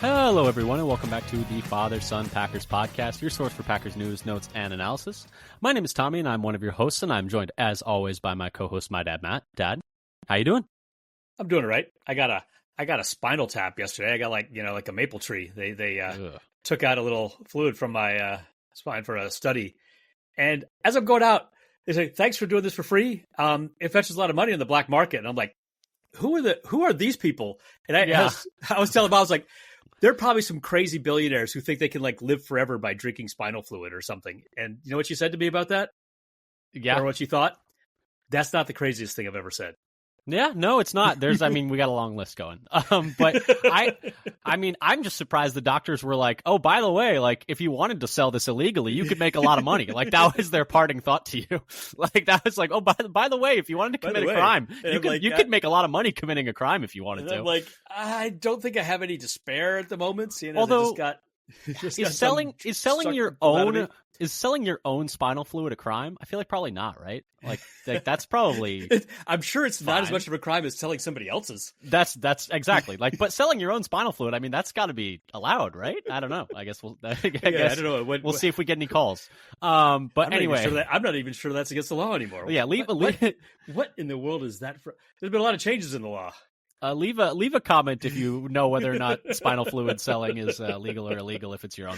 Hello, everyone, and welcome back to the Father-Son Packers podcast, your source for Packers news, notes, and analysis. My name is Tommy, and I'm one of your hosts, and I'm joined, as always, by my co-host, my dad, Matt. Dad, how you doing? I'm doing all right. I got a spinal tap yesterday. I got like a maple tree. They took out a little fluid from my spine for a study, and as I'm going out, they say, "Thanks for doing this for free. It fetches a lot of money in the black market." And I'm like, "Who are these people?" And I was telling them, I was like, there are probably some crazy billionaires who think they can like live forever by drinking spinal fluid or something. And you know what she said to me about that? Yeah. Or what she thought? That's not the craziest thing I've ever said. Yeah, no, it's not. We got a long list going. But I'm just surprised the doctors were like, oh, by the way, like, if you wanted to sell this illegally, you could make a lot of money. Like, that was their parting thought to you. Like, that was like, oh, by the way, if you wanted to commit a crime, you could make a lot of money committing a crime if you wanted to. I'm like, I don't think I have any to spare at the moment. Although, is selling your own spinal fluid a crime? I feel like probably not, right? Like that's probably. I'm sure it's fine. Not as much of a crime as selling somebody else's. That's exactly like, but selling your own spinal fluid, I mean, that's got to be allowed, right? I don't know. I guess I don't know. We'll see if we get any calls. But anyway, I'm not even sure that's against the law anymore. Yeah, what in the world is that? There's been a lot of changes in the law. Leave a comment if you know whether or not spinal fluid selling is legal or illegal if it's your own.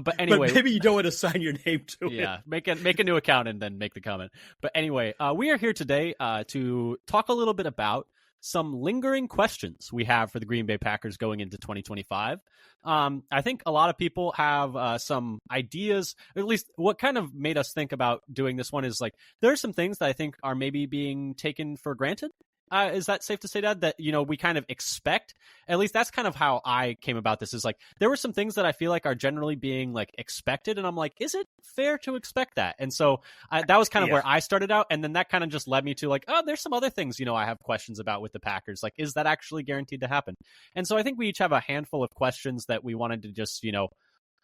But anyway, but maybe you don't want to sign your name to it. Yeah, make a new account and then make the comment. But anyway, we are here today to talk a little bit about some lingering questions we have for the Green Bay Packers going into 2025. I think a lot of people have some ideas, or at least what kind of made us think about doing this one is like, there are some things that I think are maybe being taken for granted. Is that safe to say, Dad, that, we kind of expect, at least that's kind of how I came about this, is like, there were some things that I feel like are generally being like expected. And I'm like, is it fair to expect that? And so that was kind of where I started out. And then that kind of just led me to like, oh, there's some other things, I have questions about with the Packers. Like, is that actually guaranteed to happen? And so I think we each have a handful of questions that we wanted to just,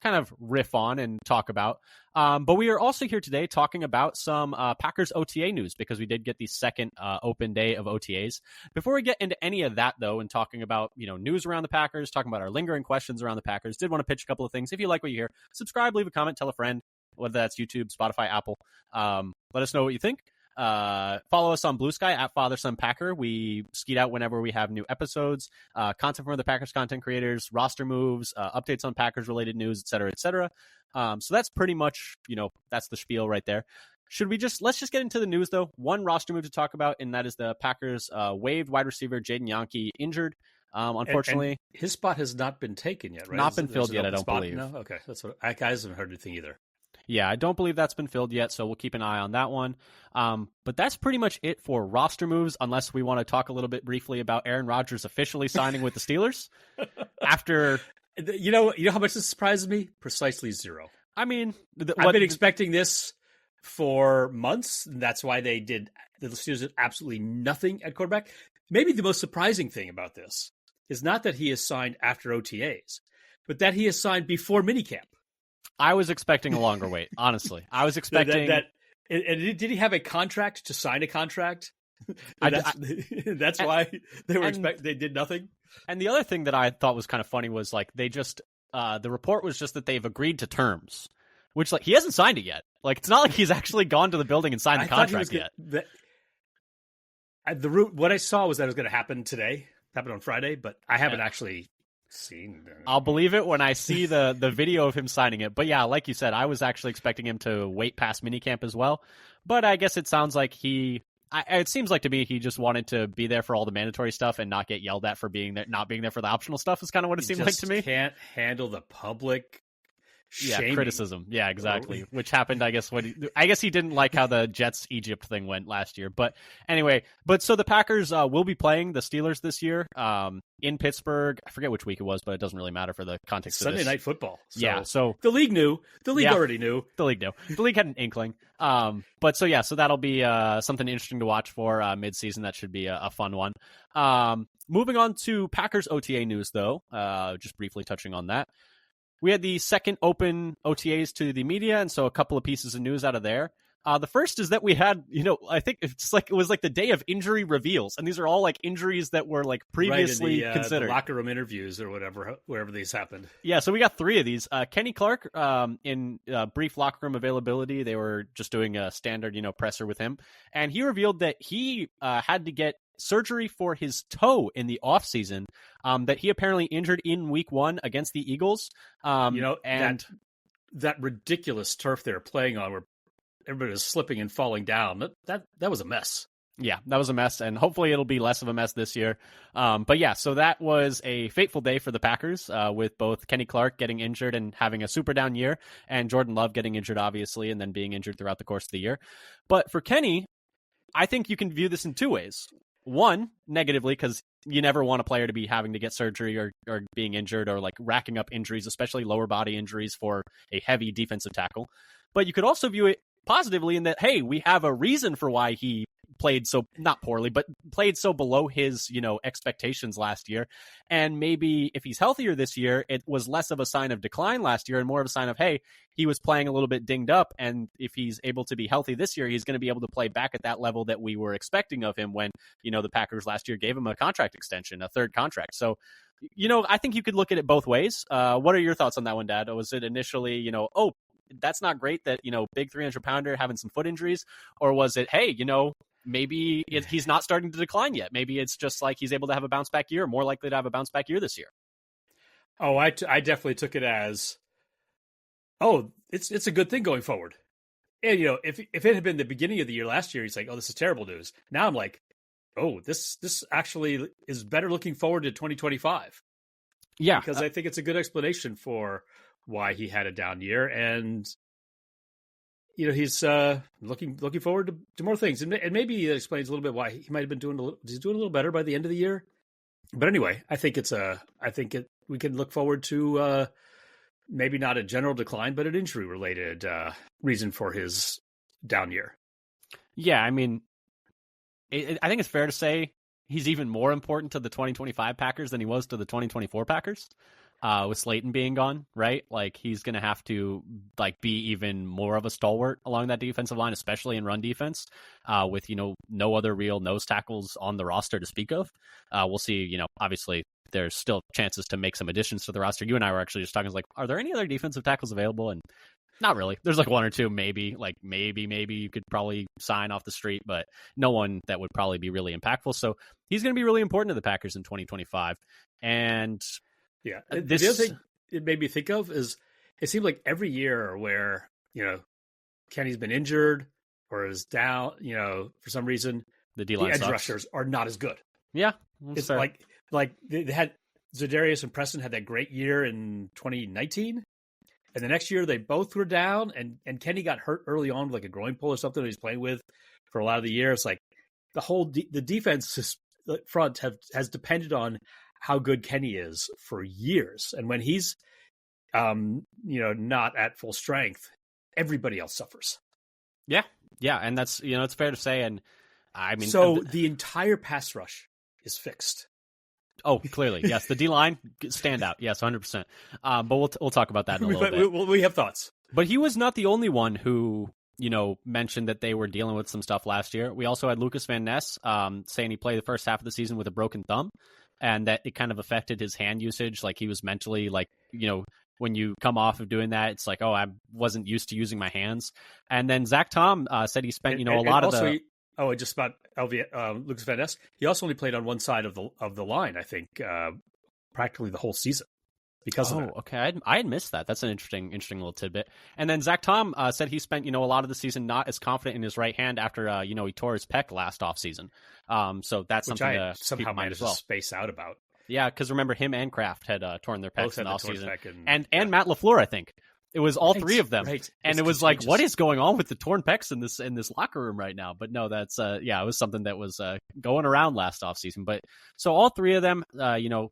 kind of riff on and talk about. But we are also here today talking about some Packers OTA news because we did get the second open day of OTAs. Before we get into any of that, though, and talking about, news around the Packers, talking about our lingering questions around the Packers, did want to pitch a couple of things. If you like what you hear, subscribe, leave a comment, tell a friend, whether that's YouTube, Spotify, Apple. Let us know what you think. Follow us on Blue Sky at Father-Son Packer. We skeet out whenever we have new episodes, content from the Packers content creators, roster moves, updates on Packers related news, et cetera, et cetera. So that's pretty much, that's the spiel right there. Let's just get into the news though. One roster move to talk about, and that is the Packers waived wide receiver Jayden injured. Unfortunately, and his spot has not been taken yet, right? Not been filled yet, I don't believe. No? Okay. That's what I hasn't heard anything either. Yeah, I don't believe that's been filled yet, so we'll keep an eye on that one. But that's pretty much it for roster moves, unless we want to talk a little bit briefly about Aaron Rodgers officially signing with the Steelers. After, you know how much this surprises me? Precisely zero. I mean, I've been expecting this for months. And that's why the Steelers did absolutely nothing at quarterback. Maybe the most surprising thing about this is not that he is signed after OTAs, but that he is signed before minicamp. I was expecting a longer wait, honestly. I was expecting and did he have a contract to sign a contract? That's why they did nothing. And the other thing that I thought was kind of funny was like they just the report was just that they've agreed to terms, which like he hasn't signed it yet. Like it's not like he's actually gone to the building and signed the contract yet. What I saw was that it was going to happen on Friday, but I haven't actually seen. I'll believe it when I see the video of him signing it. But yeah, like you said, I was actually expecting him to wait past minicamp as well. But I guess it sounds like it seems like to me he just wanted to be there for all the mandatory stuff and not get yelled at for not being there for the optional stuff is kind of what it seemed like to me. Can't handle the public shaming. Criticism. Yeah, exactly. Which happened, I guess, I guess he didn't like how the Jets Egypt thing went last year. But anyway, so the Packers will be playing the Steelers this year in Pittsburgh. I forget which week it was, but it doesn't really matter for the context of this. Sunday Night Football. So the league knew. The league already knew. The league knew. The league had an inkling. So that'll be something interesting to watch for midseason. That should be a fun one. Moving on to Packers OTA news, though, just briefly touching on that. We had the second open OTAs to the media, and so a couple of pieces of news out of there. The first is that we had, I think it was like the day of injury reveals, and these are all like injuries that were like previously considered. The locker room interviews or whatever, wherever these happened. Yeah, so we got 3 of these. Kenny Clark, in brief locker room availability, they were just doing a standard, presser with him, and he revealed that he had to get surgery for his toe in the offseason, that he apparently injured in week 1 against the Eagles. And that ridiculous turf they were playing on where everybody was slipping and falling down. That was a mess. Yeah, that was a mess, and hopefully it'll be less of a mess this year. But yeah, so that was a fateful day for the Packers, with both Kenny Clark getting injured and having a super down year, and Jordan Love getting injured, obviously, and then being injured throughout the course of the year. But for Kenny, I think you can view this in 2 ways. One, negatively, because you never want a player to be having to get surgery or being injured or like racking up injuries, especially lower body injuries for a heavy defensive tackle. But you could also view it positively in that, hey, we have a reason for why he played so, not poorly, but played so below his, expectations last year. And maybe if he's healthier this year, it was less of a sign of decline last year and more of a sign of, hey, he was playing a little bit dinged up. And if he's able to be healthy this year, he's going to be able to play back at that level that we were expecting of him when, the Packers last year gave him a contract extension, a 3rd contract. So, I think you could look at it both ways. What are your thoughts on that one, Dad? Was it initially, oh, that's not great that, big 300-pounder having some foot injuries? Or was it, hey, maybe he's not starting to decline yet. Maybe it's just like he's able to have a bounce back year, more likely to have a bounce back year this year. Oh, I definitely took it as, oh, it's a good thing going forward. And, if it had been the beginning of the year last year, he's like, oh, this is terrible news. Now I'm like, oh, this actually is better looking forward to 2025. Yeah. Because I think it's a good explanation for why he had a down year. And, he's looking forward to more things, and maybe it explains a little bit why he might have been doing a little better by the end of the year. But anyway, I think we can look forward to maybe not a general decline, but an injury related reason for his down year. Yeah, I mean, I think it's fair to say he's even more important to the 2025 Packers than he was to the 2024 Packers. With Slayton being gone, right? Like he's going to have to be even more of a stalwart along that defensive line, especially in run defense, with, no other real nose tackles on the roster to speak of. We'll see, obviously there's still chances to make some additions to the roster. You and I were actually just talking, are there any other defensive tackles available? And not really. There's 1 or 2, maybe you could probably sign off the street, but no one that would probably be really impactful. So he's going to be really important to the Packers in 2025. And yeah. The other thing it made me think of is it seemed like every year where, Kenny's been injured or is down, for some reason, the edge rushers are not as good. Yeah. It's fair. like they had Za'Darius and Preston had that great year in 2019. And the next year they both were down and Kenny got hurt early on with like a groin pull or something that he's playing with for a lot of the year. It's like the whole the defense front has depended on how good Kenny is for years. And when he's, not at full strength, everybody else suffers. Yeah. Yeah. And that's, it's fair to say. And I mean, so the entire pass rush is fixed. Oh, clearly. Yes. The D-line standout. Yes. 100%. But we'll talk about that in a little bit. We have thoughts, but he was not the only one who, mentioned that they were dealing with some stuff last year. We also had Lukas Van Ness, saying he played the first half of the season with a broken thumb, and that it kind of affected his hand usage. Like he was mentally when you come off of doing that, it's like, oh, I wasn't used to using my hands. And then Zach Tom said he spent, a lot of the... just about Lukas Van Ness. He also only played on one side of the line, I think, practically the whole season because of that. Okay. I had missed that. That's an interesting little tidbit. And then Zach Tom said he spent, a lot of the season not as confident in his right hand after, he tore his pec last offseason. So that's which something I to somehow keep in mind managed as well. to space out about. Yeah, because remember him and Kraft had torn their pecs in the offseason. And Matt LaFleur, I think. It was all 3 of them. Right. And it was like, what is going on with the torn pecs in this locker room right now? But no, that's it was something that was going around last offseason. But so all 3 of them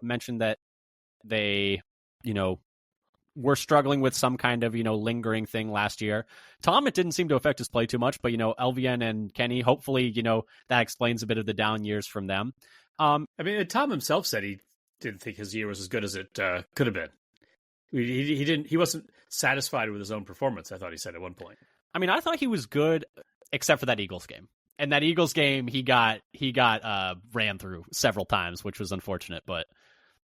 mentioned that they, were struggling with some kind of, lingering thing last year. Tom, it didn't seem to affect his play too much, but Elvian and Kenny, hopefully, that explains a bit of the down years from them. I mean, Tom himself said he didn't think his year was as good as it could have been. He wasn't satisfied with his own performance, I thought he said at one point. I mean, I thought he was good, except for that Eagles game. And that Eagles game, he got ran through several times, which was unfortunate. But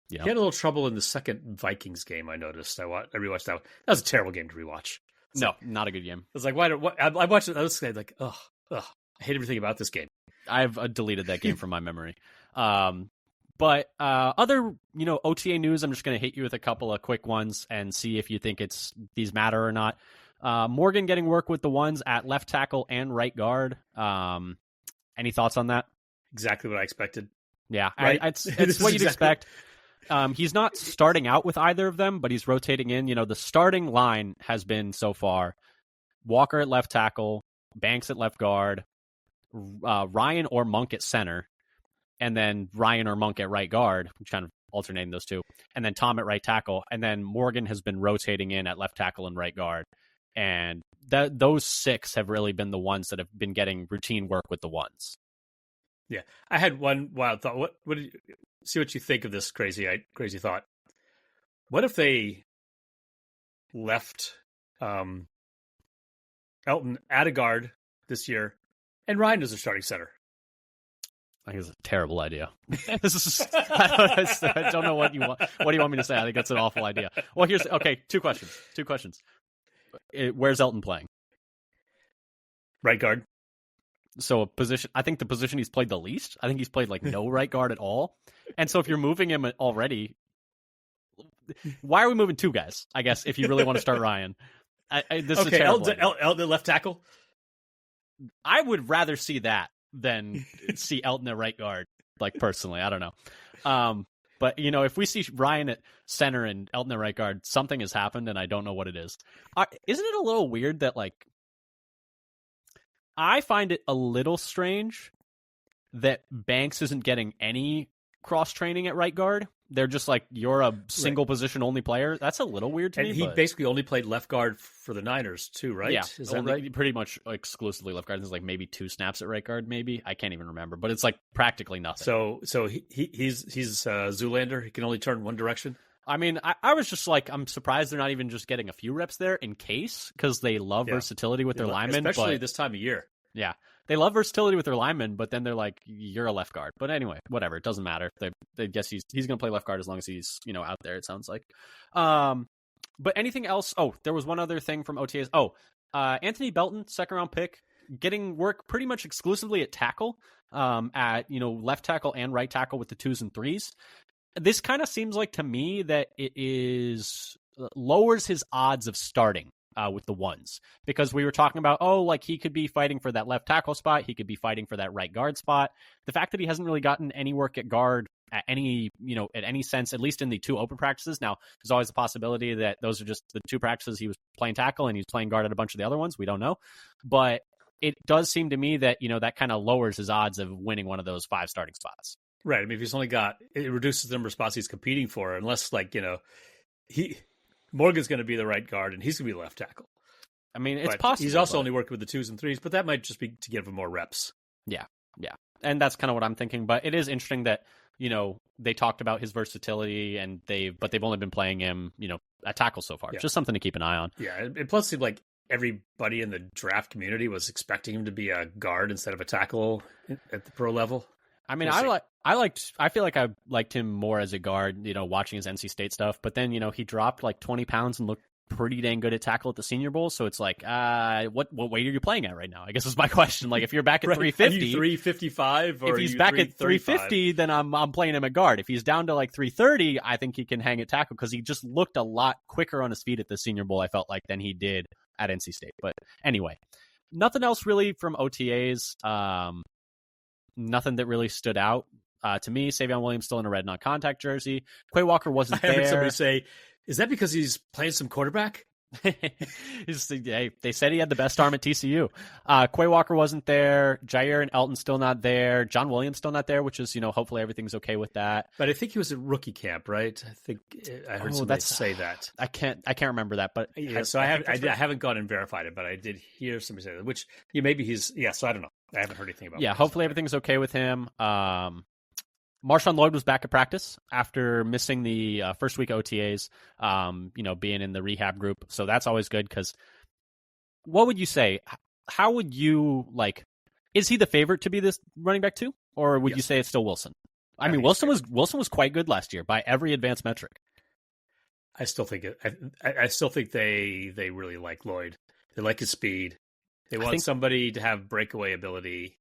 he had a little trouble in the second Vikings game. I noticed. I rewatched that. That was a terrible game to rewatch. Not a good game. It's like why? I watched it. I was like, ugh. I hate everything about this game. I've deleted that game from my memory. But other OTA news, I'm just going to hit you with a couple of quick ones and see if you think these matter or not. Morgan getting work with the ones at left tackle and right guard. Any thoughts on that? Exactly what I expected. Yeah, right? It's what you'd expect. He's not starting out with either of them, but he's rotating in. The starting line has been so far Walker at left tackle, Banks at left guard, Ryan or Monk at center, and then Ryan or Monk at right guard, kind of alternating those two, and then Tom at right tackle, and then Morgan has been rotating in at left tackle and right guard. And those 6 have really been the ones that have been getting routine work with the ones. Yeah, I had one wild thought. What see what you think of this crazy thought? What if they left Elton at a guard this year and Ryan is a starting center? I think it's a terrible idea. I don't know what you want. What do you want me to say? I think that's an awful idea. Well, two questions. Where's Elton playing? Right guard. So I think the position he's played the least. I think he's played like no right guard at all. And so if you're moving him already, why are we moving 2 guys? I guess if you really want to start Ryan, this is a terrible idea. Elton left tackle. I would rather see that than see Elton at right guard. Like personally, I don't know. But if we see Ryan at center and Elton at right guard, something has happened, and I don't know what it is. Isn't it a little weird that I find it a little strange that Banks isn't getting any cross training at right guard? They're just like, you're a single position only player. That's a little weird to me. And he basically only played left guard for the Niners too, right? Yeah, is that right? Pretty much exclusively left guard. There's like maybe 2 snaps at right guard, maybe. I can't even remember, but it's like practically nothing. So he's Zoolander. He can only turn one direction. I mean, I was just like, I'm surprised they're not even just getting a few reps there in case, because they love versatility with their linemen. Especially this time of year. Yeah. They love versatility with their linemen, but then they're like, you're a left guard. But anyway, whatever. It doesn't matter. They guess he's going to play left guard as long as he's, out there, it sounds like. But anything else? Oh, there was one other thing from OTAs. Anthony Belton, 2nd round pick, getting work pretty much exclusively at tackle, at, left tackle and right tackle with the 2s and 3s. This kind of seems like to me that it lowers his odds of starting with the ones, because we were talking about, he could be fighting for that left tackle spot. He could be fighting for that right guard spot. The fact that he hasn't really gotten any work at guard at any sense, at least in the 2 open practices. Now, there's always a possibility that those are just the 2 practices he was playing tackle and he's playing guard at a bunch of the other ones. We don't know. But it does seem to me that, that kind of lowers his odds of winning one of those 5 starting spots. Right. I mean, if he's only it reduces the number of spots he's competing for, unless Morgan's going to be the right guard and he's going to be the left tackle. I mean, it's possible. He's also only working with the 2s and 3s, but that might just be to give him more reps. Yeah. And that's kind of what I'm thinking. But it is interesting that, they talked about his versatility and they've only been playing him, at tackle so far. Yeah. Just something to keep an eye on. Yeah. And plus, it seemed like everybody in the draft community was expecting him to be a guard instead of a tackle at the pro level. I mean, I feel like I liked him more as a guard, watching his NC State stuff. But then, he dropped like 20 pounds and looked pretty dang good at tackle at the Senior Bowl. So it's like, what weight are you playing at right now? I guess is my question. Like, if you're back at 350, 355, or if he's back at 350, then I'm playing him at guard. If he's down to like 330, I think he can hang at tackle, because he just looked a lot quicker on his feet at the Senior Bowl, I felt like, than he did at NC State. But anyway, nothing else really from OTAs. Nothing that really stood out to me. Savion Williams still in a red non-contact jersey. Quay Walker wasn't there. I heard somebody say, is that because he's playing some quarterback? They said he had the best arm at TCU. Quay Walker wasn't there. Jair and Elton still not there. John Williams still not there, which is, hopefully everything's okay with that. But I think he was at rookie camp, right? I think I heard somebody say that. I can't remember that, but yeah. So I haven't gone and verified it, but I did hear somebody say that. Which maybe he's So I don't know. I haven't heard anything about. Yeah, hopefully everything's okay with him. Marshawn Lloyd was back at practice after missing the first week OTAs, being in the rehab group. So that's always good, because, what would you say? How would you like? Is he the favorite to be this running back too, or would you say it's still Wilson? I mean, Wilson was quite good last year by every advanced metric. I still think I still think they really like Lloyd. They like his speed. They want somebody to have breakaway ability.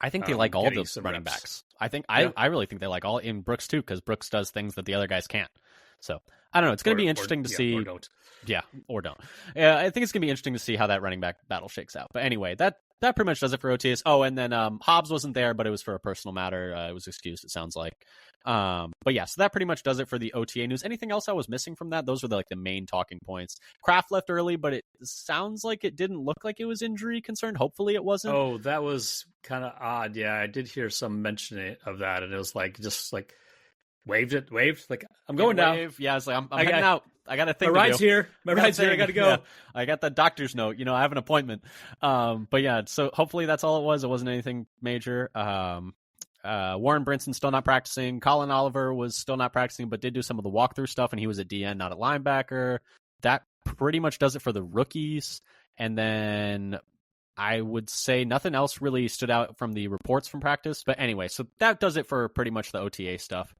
I think they like all the running backs. I really think they like all in Brooks too, because Brooks does things that the other guys can't. So I don't know. It's going to be interesting to see. Or don't. Yeah, or don't. I think it's going to be interesting to see how that running back battle shakes out. But anyway, that pretty much does it for OTAs. Oh, and then Hobbs wasn't there, but it was for a personal matter. It was excused, it sounds like. But yeah, so that pretty much does it for the OTA news. Anything else I was missing from that? Those were the main talking points. Kraft left early, but it sounds like it didn't look like it was injury concerned. Hopefully it wasn't. Oh, that was kind of odd. Yeah, I did hear some mention of that, and it was just waved, like, I'm going now. Yeah, it's like I'm heading out. I got a thing. My ride's here. I got to go. Yeah, I got the doctor's note. I have an appointment. But yeah, so hopefully that's all it was. It wasn't anything major. Warren Brinson still not practicing. Colin Oliver was still not practicing, but did do some of the walkthrough stuff, and he was at DN, not at linebacker. That pretty much does it for the rookies. And then I would say nothing else really stood out from the reports from practice. But anyway, so that does it for pretty much the OTA stuff.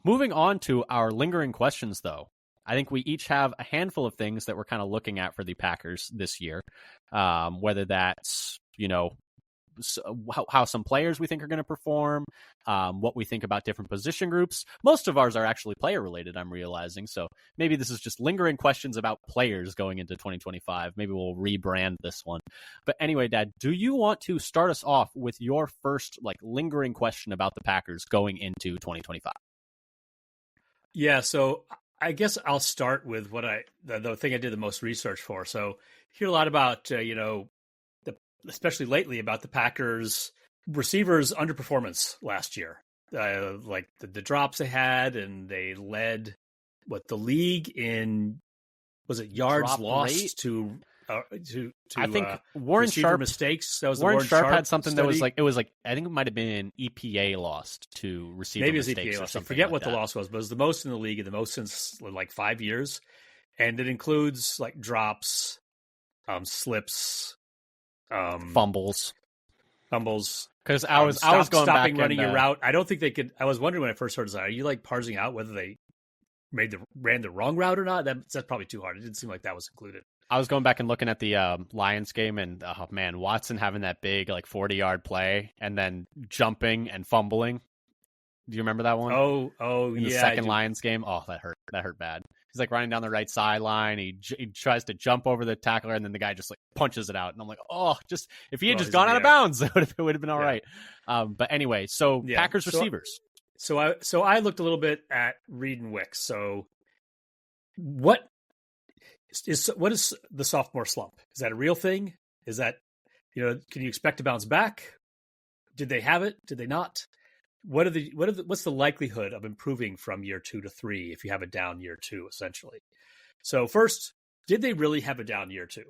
Moving on to our lingering questions, though. I think we each have a handful of things that we're kind of looking at for the Packers this year, whether that's, how some players we think are going to perform, what we think about different position groups. Most of ours are actually player related, I'm realizing. So maybe this is just lingering questions about players going into 2025. Maybe we'll rebrand this one. But anyway, Dad, do you want to start us off with your first lingering question about the Packers going into 2025? Yeah, so I guess I'll start with what the thing I did the most research for. So hear a lot about, especially lately, about the Packers receivers' underperformance last year. Like the drops they had, and they led the league in, was it yards drop lost rate? to I think Warren Sharp mistakes. That was Warren the Sharp had something study. that was I think it might have been EPA lost to receiver maybe it was mistakes EPA or loss. I something. forget like what that. the loss was, but it was the most in the league and the most since 5 years, and it includes drops, slips, fumbles. Because I was going stopping back running and, your route. I don't think they could. I was wondering when I first heard that. Are you parsing out whether they ran the wrong route or not? That's probably too hard. It didn't seem like that was included. I was going back and looking at the Lions game, and oh man, Watson having that big 40-yard play and then jumping and fumbling. Do you remember that one? Oh, in the second Lions game. Oh, that hurt. That hurt bad. He's running down the right sideline. He tries to jump over the tackler, and then the guy just punches it out. And I'm like, oh, just if he had just gone out of bounds, it would have been all right. But anyway, so Packers receivers. So I looked a little bit at Reed and Wicks. So what is the sophomore slump? Is that a real thing? Is that, can you expect to bounce back? Did they have it? Did they not? What's the likelihood of improving from year 2 to 3 if you have a down year 2, essentially? So first, did they really have a down year 2?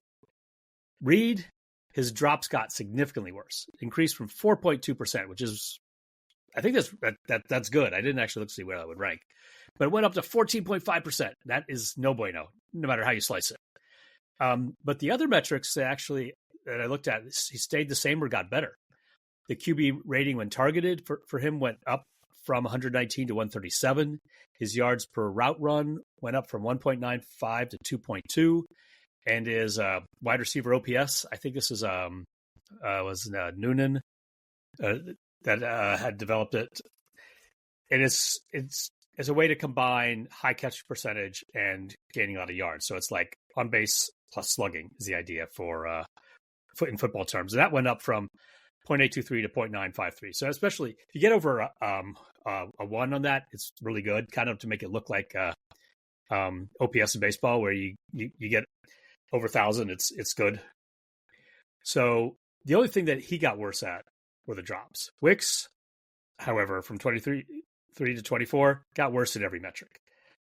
Reed, his drops got significantly worse, increased from 4.2%, which is, I think that's good. I didn't actually look to see where that would rank, but it went up to 14.5%. That is no bueno, no matter how you slice it. But the other metrics that I looked at, he stayed the same or got better. The QB rating when targeted for him went up from 119 to 137. His yards per route run went up from 1.95 to 2.2. And his wide receiver OPS, I think this is was Noonan that had developed it. And it's a way to combine high catch percentage and gaining a lot of yards. So it's on base plus slugging is the idea for in football terms. And that went up from 0.823 to 0.953. So especially if you get over a 1 on that, it's really good, kind of to make it look like OPS in baseball, where you get over 1,000. It's good. So the only thing that he got worse at were the drops. Wicks, however, from 23 to 24, got worse in every metric.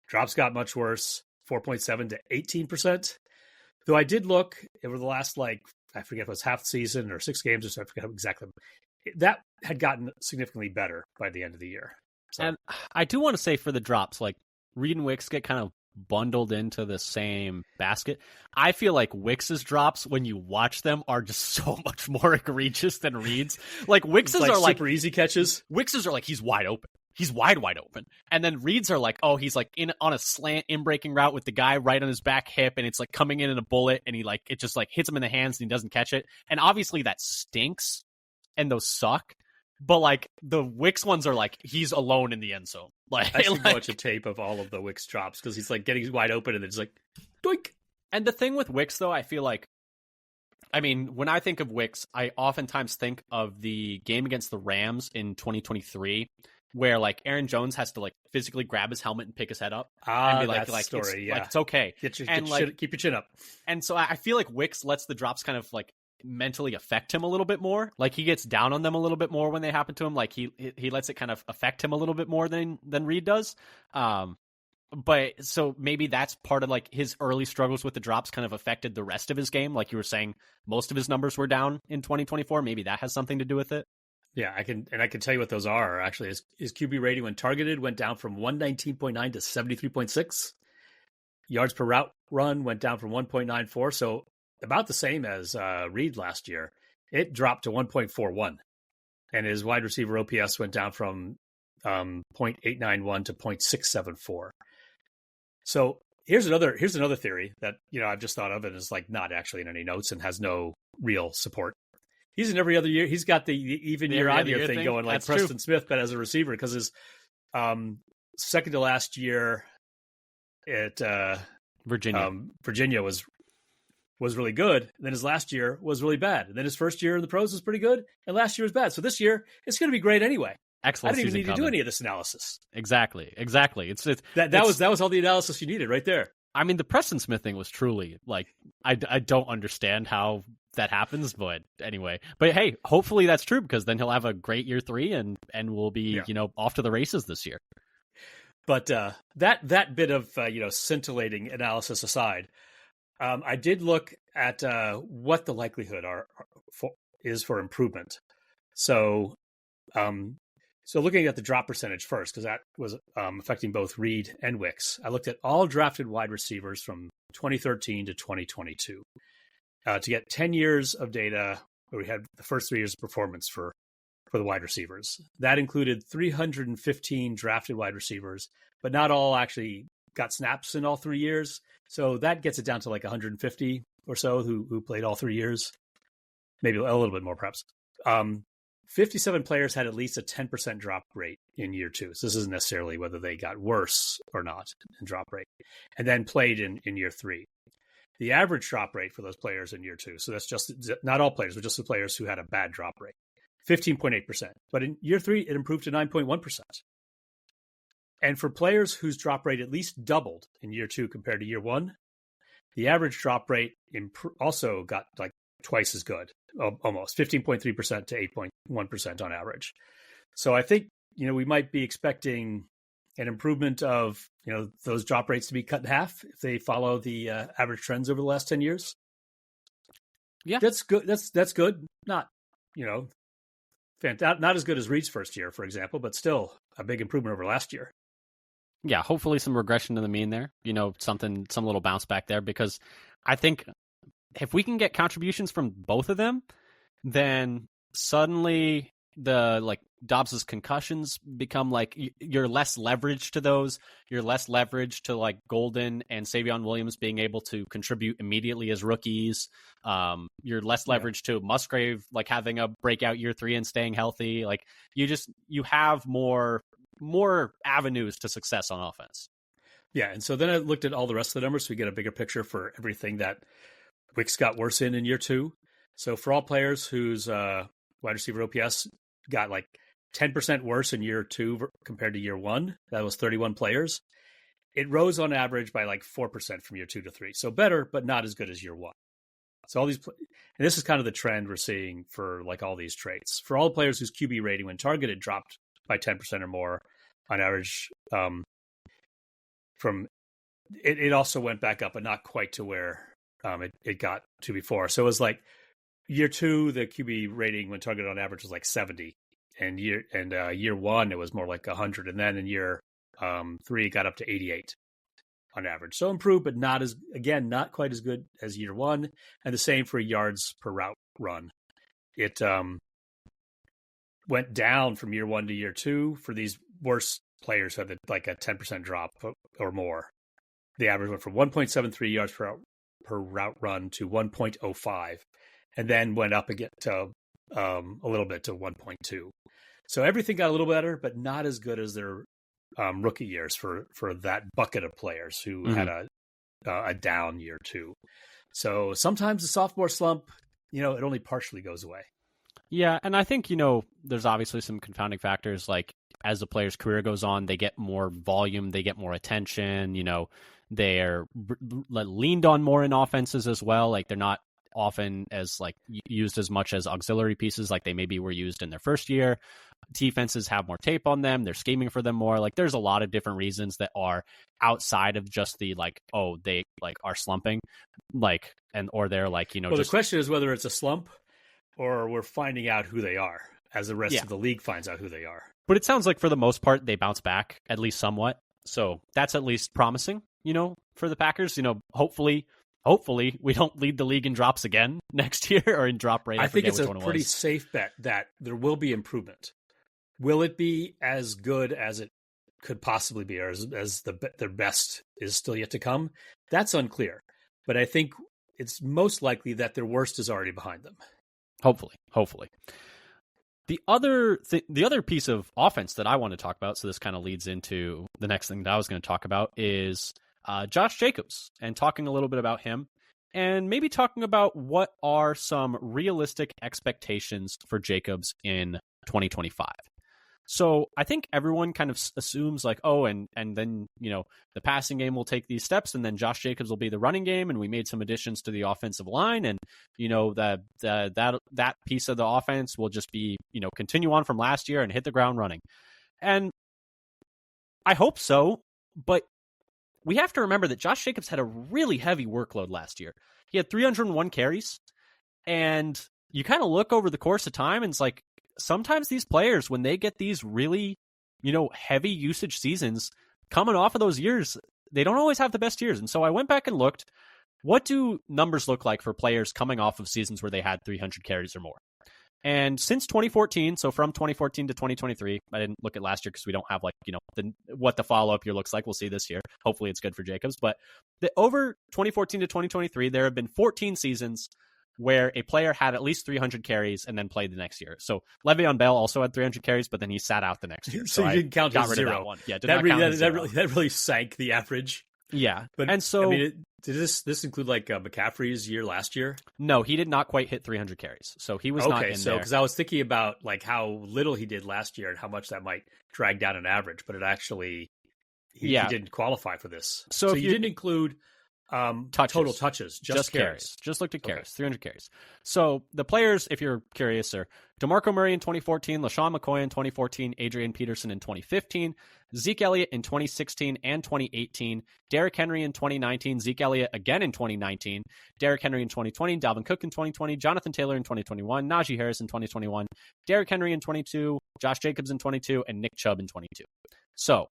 Drops got much worse, 4.7 to 18%. Though I did look over the last I forget if it was half the season or 6 games or so. I forget exactly. That had gotten significantly better by the end of the year. So. And I do want to say for the drops, Reed and Wicks get kind of bundled into the same basket. I feel like Wicks's drops, when you watch them, are just so much more egregious than Reed's. Like Wicks's like are like super easy catches. Wicks's are like he's wide open. He's wide open. And then Reed's are like, oh, he's like on a slant in-breaking route with the guy right on his back hip, and it's like coming in a bullet, and it just like hits him in the hands and he doesn't catch it. And obviously that stinks, and those suck. But like the Wicks ones are like he's alone in the end zone. Like I should watch a tape of all of the Wicks drops because he's like getting wide open and it's like doink. And the thing with Wicks though, I feel like, I mean, when I think of Wicks, I oftentimes think of the game against the Rams in 2023, where like Aaron Jones has to like physically grab his helmet and pick his head up and be like, story, like it's okay, keep your chin up. And so I feel like Wicks lets the drops kind of like mentally affect him a little bit more. Like he gets down on them a little bit more when they happen to him. Like he lets it kind of affect him a little bit more than Reed does. But so maybe that's part of like his early struggles with the drops kind of affected the rest of his game. Like you were saying, most of his numbers were down in 2024. Maybe that has something to do with it. Yeah, I can tell you what those are. Actually, his QB rating when targeted went down from 119.9 to 73.6. Yards per route run went down from 1.94, so about the same as Reed last year. It dropped to 1.41, and his wide receiver OPS went down from 0.891 to 0.674. So here's another theory that I've just thought of and is like not actually in any notes and has no real support. He's in every other year. He's got the even year odd year thing going like Preston Smith, but as a receiver because his second to last year at Virginia was really good. And then his last year was really bad. And then his first year in the pros was pretty good. And last year was bad. So this year it's going to be great anyway. Excellent. I didn't even need to do any of this analysis. Exactly. That was all the analysis you needed right there. I mean, the Preston Smith thing was truly like I don't understand how that happens, but anyway. But hey, hopefully that's true because then he'll have a great year 3 and we'll be off to the races this year. But that bit of scintillating analysis aside, I did look at what the likelihood is for improvement. So looking at the drop percentage first, because that was affecting both Reed and Wicks, I looked at all drafted wide receivers from 2013 to 2022 to get 10 years of data where we had the first 3 years of performance for the wide receivers. That included 315 drafted wide receivers, but not all actually got snaps in all 3 years. So that gets it down to like 150 or so who played all 3 years, maybe a little bit more perhaps. 57 players had at least a 10% drop rate in year 2. So this isn't necessarily whether they got worse or not in drop rate, and then played in year 3. The average drop rate for those players in year 2, so that's just not all players, but just the players who had a bad drop rate, 15.8%. But in year 3, it improved to 9.1%. And for players whose drop rate at least doubled in year 2 compared to year 1, the average drop rate also got like twice as good, almost 15.3% to 8.1% on average. So I think, we might be expecting an improvement of, those drop rates to be cut in half if they follow the average trends over the last 10 years. Yeah, that's good. That's good. Not, not as good as Reed's first year, for example, but still a big improvement over last year. Yeah, hopefully some regression to the mean there, some little bounce back there, because I think if we can get contributions from both of them, then suddenly the like Dobbs's concussions become like you're less leverage to those. You're less leverage to like Golden and Savion Williams being able to contribute immediately as rookies. You're less leverage to Musgrave like having a breakout year 3 and staying healthy. Like you have more avenues to success on offense. Yeah, and so then I looked at all the rest of the numbers so we get a bigger picture for everything that Wicks got worse in year 2. So for all players whose wide receiver OPS got like 10% worse in year 2 compared to year 1, that was 31 players. It rose on average by like 4% from year 2 to 3. So better, but not as good as year 1. So all these, and this is kind of the trend we're seeing for like all these traits. For all players whose QB rating when targeted dropped by 10% or more on average, it also went back up, but not quite to where it got to before. So it was like year 2, the QB rating when targeted on average was like 70, and year 1 it was more like 100, and then in year 3 it got up to 88. on average. So improved, but not quite as good as year one. And the same for yards per route run. It went down from year one to year two for these worst players who had like a 10% drop or more. The average went from 1.73 yards per route run to 1.05, and then went up again to a little bit to 1.2. So everything got a little better, but not as good as their rookie years for that bucket of players who had a down year two. So sometimes the sophomore slump, it only partially goes away. Yeah, and I think, there's obviously some confounding factors. Like, as the player's career goes on, they get more volume, they get more attention, they're leaned on more in offenses as well. Like, they're not often as used as much as auxiliary pieces like they maybe were used in their first year. Defenses have more tape on them. They're scheming for them more. Like, there's a lot of different reasons that are outside of just the they are slumping, or they're Well, the question is whether it's a slump or we're finding out who they are as the rest of the league finds out who they are. But it sounds like for the most part, they bounce back at least somewhat. So that's at least promising, for the Packers. Hopefully we don't lead the league in drops again next year or in drop rate. I think it's a pretty safe bet that there will be improvement. Will it be as good as it could possibly be, or as their best is still yet to come? That's unclear. But I think it's most likely that their worst is already behind them. Hopefully. The other piece of offense that I want to talk about, so this kind of leads into the next thing that I was going to talk about, is Josh Jacobs, and talking a little bit about him, and maybe talking about what are some realistic expectations for Jacobs in 2025. So I think everyone kind of assumes and then, the passing game will take these steps, and then Josh Jacobs will be the running game. And we made some additions to the offensive line, and, that piece of the offense will just be, continue on from last year and hit the ground running. And I hope so, but we have to remember that Josh Jacobs had a really heavy workload last year. He had 301 carries, and you kind of look over the course of time, and it's like, sometimes these players, when they get these really, heavy usage seasons coming off of those years, they don't always have the best years. And so I went back and looked, what do numbers look like for players coming off of seasons where they had 300 carries or more? And since 2014, so from 2014 to 2023, I didn't look at last year because we don't have what the follow-up year looks like. We'll see this year. Hopefully it's good for Jacobs. But over 2014 to 2023, there have been 14 seasons where a player had at least 300 carries and then played the next year. So Le'Veon Bell also had 300 carries, but then he sat out the next year. So you didn't count his zero. That one. Yeah, that really sank the average. Yeah, but and so did this include McCaffrey's year last year? No, he did not quite hit 300 carries, so he was not in there. Because I was thinking about how little he did last year and how much that might drag down an average, but it actually he didn't qualify for this. So you didn't include total touches, just carries. Just looked at carries, 300 carries. So the players, if you're curious, are DeMarco Murray in 2014, LaShawn McCoy in 2014, Adrian Peterson in 2015, Zeke Elliott in 2016 and 2018, Derrick Henry in 2019, Zeke Elliott again in 2019, Derrick Henry in 2020, Dalvin Cook in 2020, Jonathan Taylor in 2021, Najee Harris in 2021, Derrick Henry in 22, Josh Jacobs in 22, and Nick Chubb in 22. So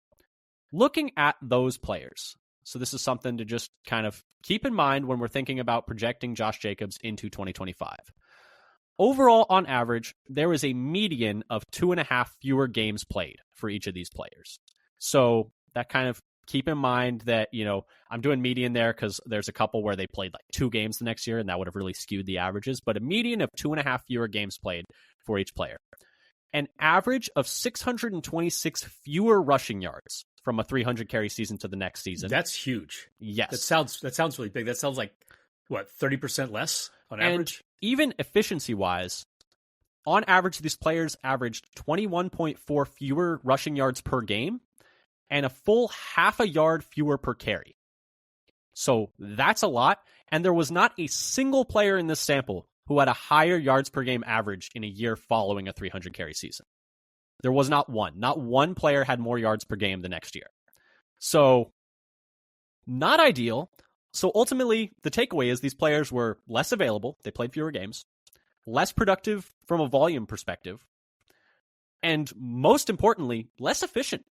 looking at those players, so this is something to just kind of keep in mind when we're thinking about projecting Josh Jacobs into 2025. Overall, on average, there is a median of 2.5 fewer games played for each of these players. So that kind of keep in mind that, I'm doing median there because there's a couple where they played 2 games the next year, and that would have really skewed the averages, but a median of 2.5 fewer games played for each player. An average of 626 fewer rushing yards from a 300 carry season to the next season. That's huge. Yes. That sounds really big. That sounds like, 30% less on average? Even efficiency-wise, on average, these players averaged 21.4 fewer rushing yards per game and a full half a yard fewer per carry. So that's a lot. And there was not a single player in this sample who had a higher yards per game average in a year following a 300 carry season. There was not one. Not one player had more yards per game the next year. So not ideal. So ultimately, the takeaway is these players were less available. They played fewer games, less productive from a volume perspective, and most importantly, less efficient.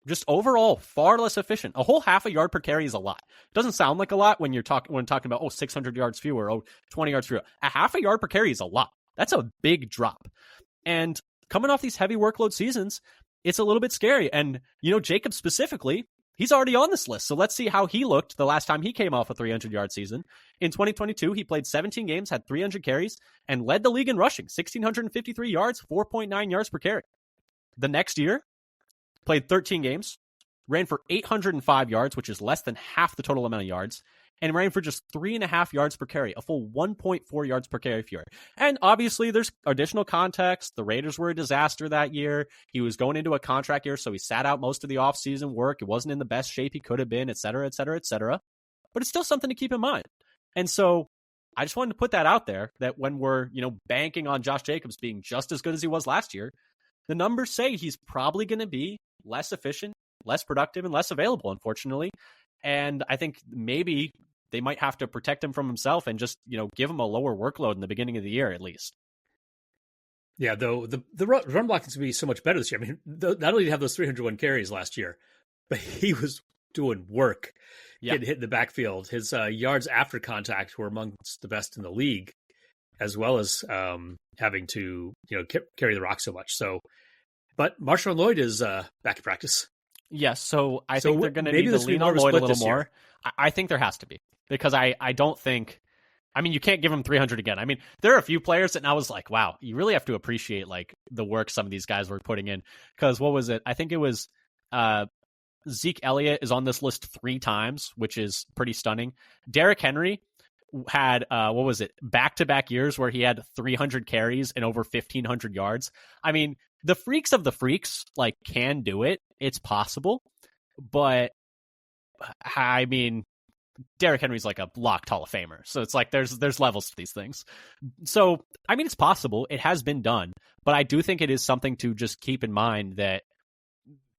just overall far less efficient. A whole half a yard per carry is a lot. It doesn't sound like a lot when talking about 600 yards fewer, 20 yards fewer. A half a yard per carry is a lot. That's a big drop. And coming off these heavy workload seasons, it's a little bit scary. And Jacobs specifically, he's already on this list. So let's see how he looked the last time he came off a 300-yard season. In 2022, he played 17 games, had 300 carries, and led the league in rushing, 1,653 yards, 4.9 yards per carry. The next year, played 13 games, ran for 805 yards, which is less than half the total amount of yards, and ran for just 3.5 yards per carry, a full 1.4 yards per carry fewer. And obviously, there's additional context. The Raiders were a disaster that year. He was going into a contract year, so he sat out most of the offseason work. It wasn't in the best shape he could have been, et cetera, et cetera, et cetera. But it's still something to keep in mind. And so I just wanted to put that out there, that when we're, banking on Josh Jacobs being just as good as he was last year, the numbers say he's probably going to be less efficient, less productive, and less available, unfortunately. And I think maybe they might have to protect him from himself and just, give him a lower workload in the beginning of the year, at least. Yeah, though the run blocking is going to be so much better this year. I mean, not only did he have those 301 carries last year, but he was doing work, getting hit in the backfield. His yards after contact were amongst the best in the league, as well as having to, carry the rock so much. So, but Marshawn Lloyd is back in practice. Yes, so I think they're going to need to lean on Lloyd a little more. I think there has to be, because I don't think, you can't give him 300 again. There are a few players that I was like, wow, you really have to appreciate like the work some of these guys were putting in. Because what was it? I think it was Zeke Elliott is on this list 3 times, which is pretty stunning. Derrick Henry had back-to-back years where he had 300 carries and over 1,500 yards. The freaks of the freaks like can do it. It's possible, but Derrick Henry's like a locked Hall of Famer, so it's like there's levels to these things. So it's possible. It has been done, but I do think it is something to just keep in mind, that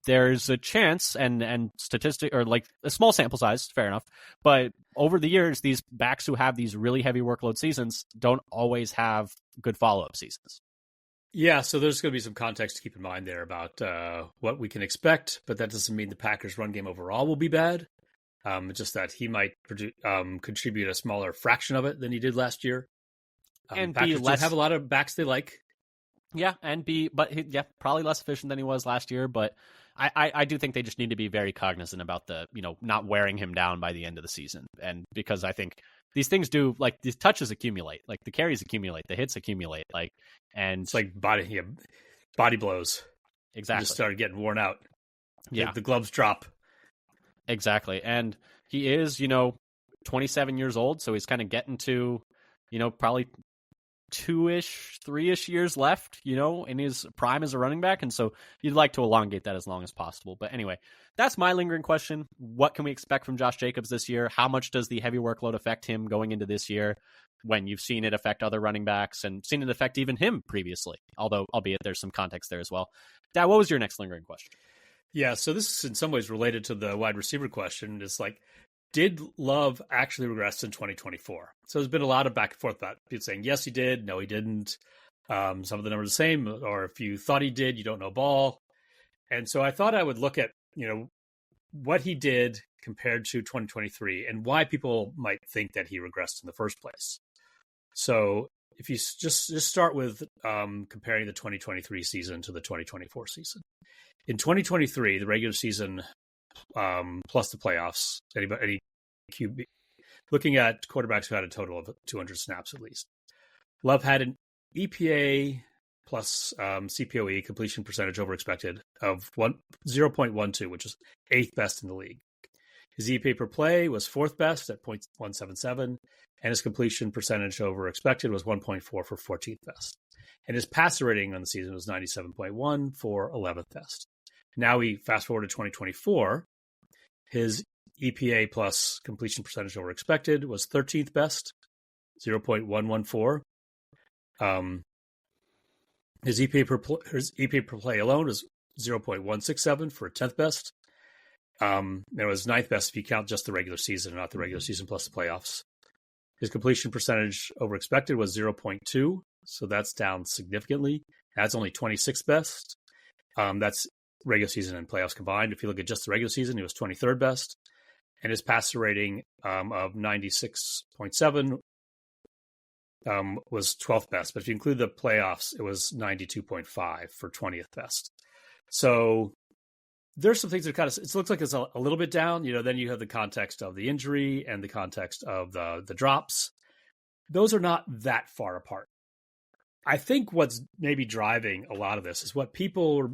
there's a chance and statistic, or like a small sample size, fair enough. But over the years, these backs who have these really heavy workload seasons don't always have good follow-up seasons. Yeah, so there's going to be some context to keep in mind there about what we can expect, but that doesn't mean the Packers' run game overall will be bad. It's just that he might contribute a smaller fraction of it than he did last year. And Packers do have a lot of backs they like. Yeah, probably less efficient than he was last year, but I do think they just need to be very cognizant about the, not wearing him down by the end of the season. And because I think these things do, like, these touches accumulate, like the carries accumulate, the hits accumulate, and it's like body blows. Exactly. Just started getting worn out. Yeah. The gloves drop. Exactly. And he is, 27 years old. So he's kind of getting to, probably 2-ish, 3-ish years left, in his prime as a running back. And so you'd like to elongate that as long as possible. But anyway, that's my lingering question. What can we expect from Josh Jacobs this year? How much does the heavy workload affect him going into this year, when you've seen it affect other running backs and seen it affect even him previously? Albeit there's some context there as well. Dad, what was your next lingering question? Yeah, so this is in some ways related to the wide receiver question. It's like, did Love actually regress in 2024? So there's been a lot of back and forth about people saying, yes, he did. No, he didn't. Some of the numbers are the same. Or if you thought he did, you don't know ball. And so I thought I would look at, what he did compared to 2023 and why people might think that he regressed in the first place. So if you just start with comparing the 2023 season to the 2024 season. In 2023, the regular season plus the playoffs, any QB, looking at quarterbacks who had a total of 200 snaps at least. Love had an EPA plus CPOE, completion percentage over expected, of 0.12, which is 8th best in the league. His EPA per play was 4th best at 0.177, and his completion percentage over expected was 1.4 for 14th best. And his passer rating on the season was 97.1 for 11th best. Now we fast forward to 2024. His EPA plus completion percentage over expected was 13th best, 0.114. His EPA per play alone was 0.167 for 10th best. It was 9th best if you count just the regular season, not the regular season plus the playoffs. His completion percentage over expected was 0.2, so that's down significantly. That's only 26th best. That's regular season and playoffs combined. If you look at just the regular season, he was 23rd best, and his passer rating of 96.7 was 12th best. But if you include the playoffs, it was 92.5 for 20th best. So there's some things that it looks like it's a little bit down. Then you have the context of the injury and the context of the drops. Those are not that far apart. I think what's maybe driving a lot of this is what people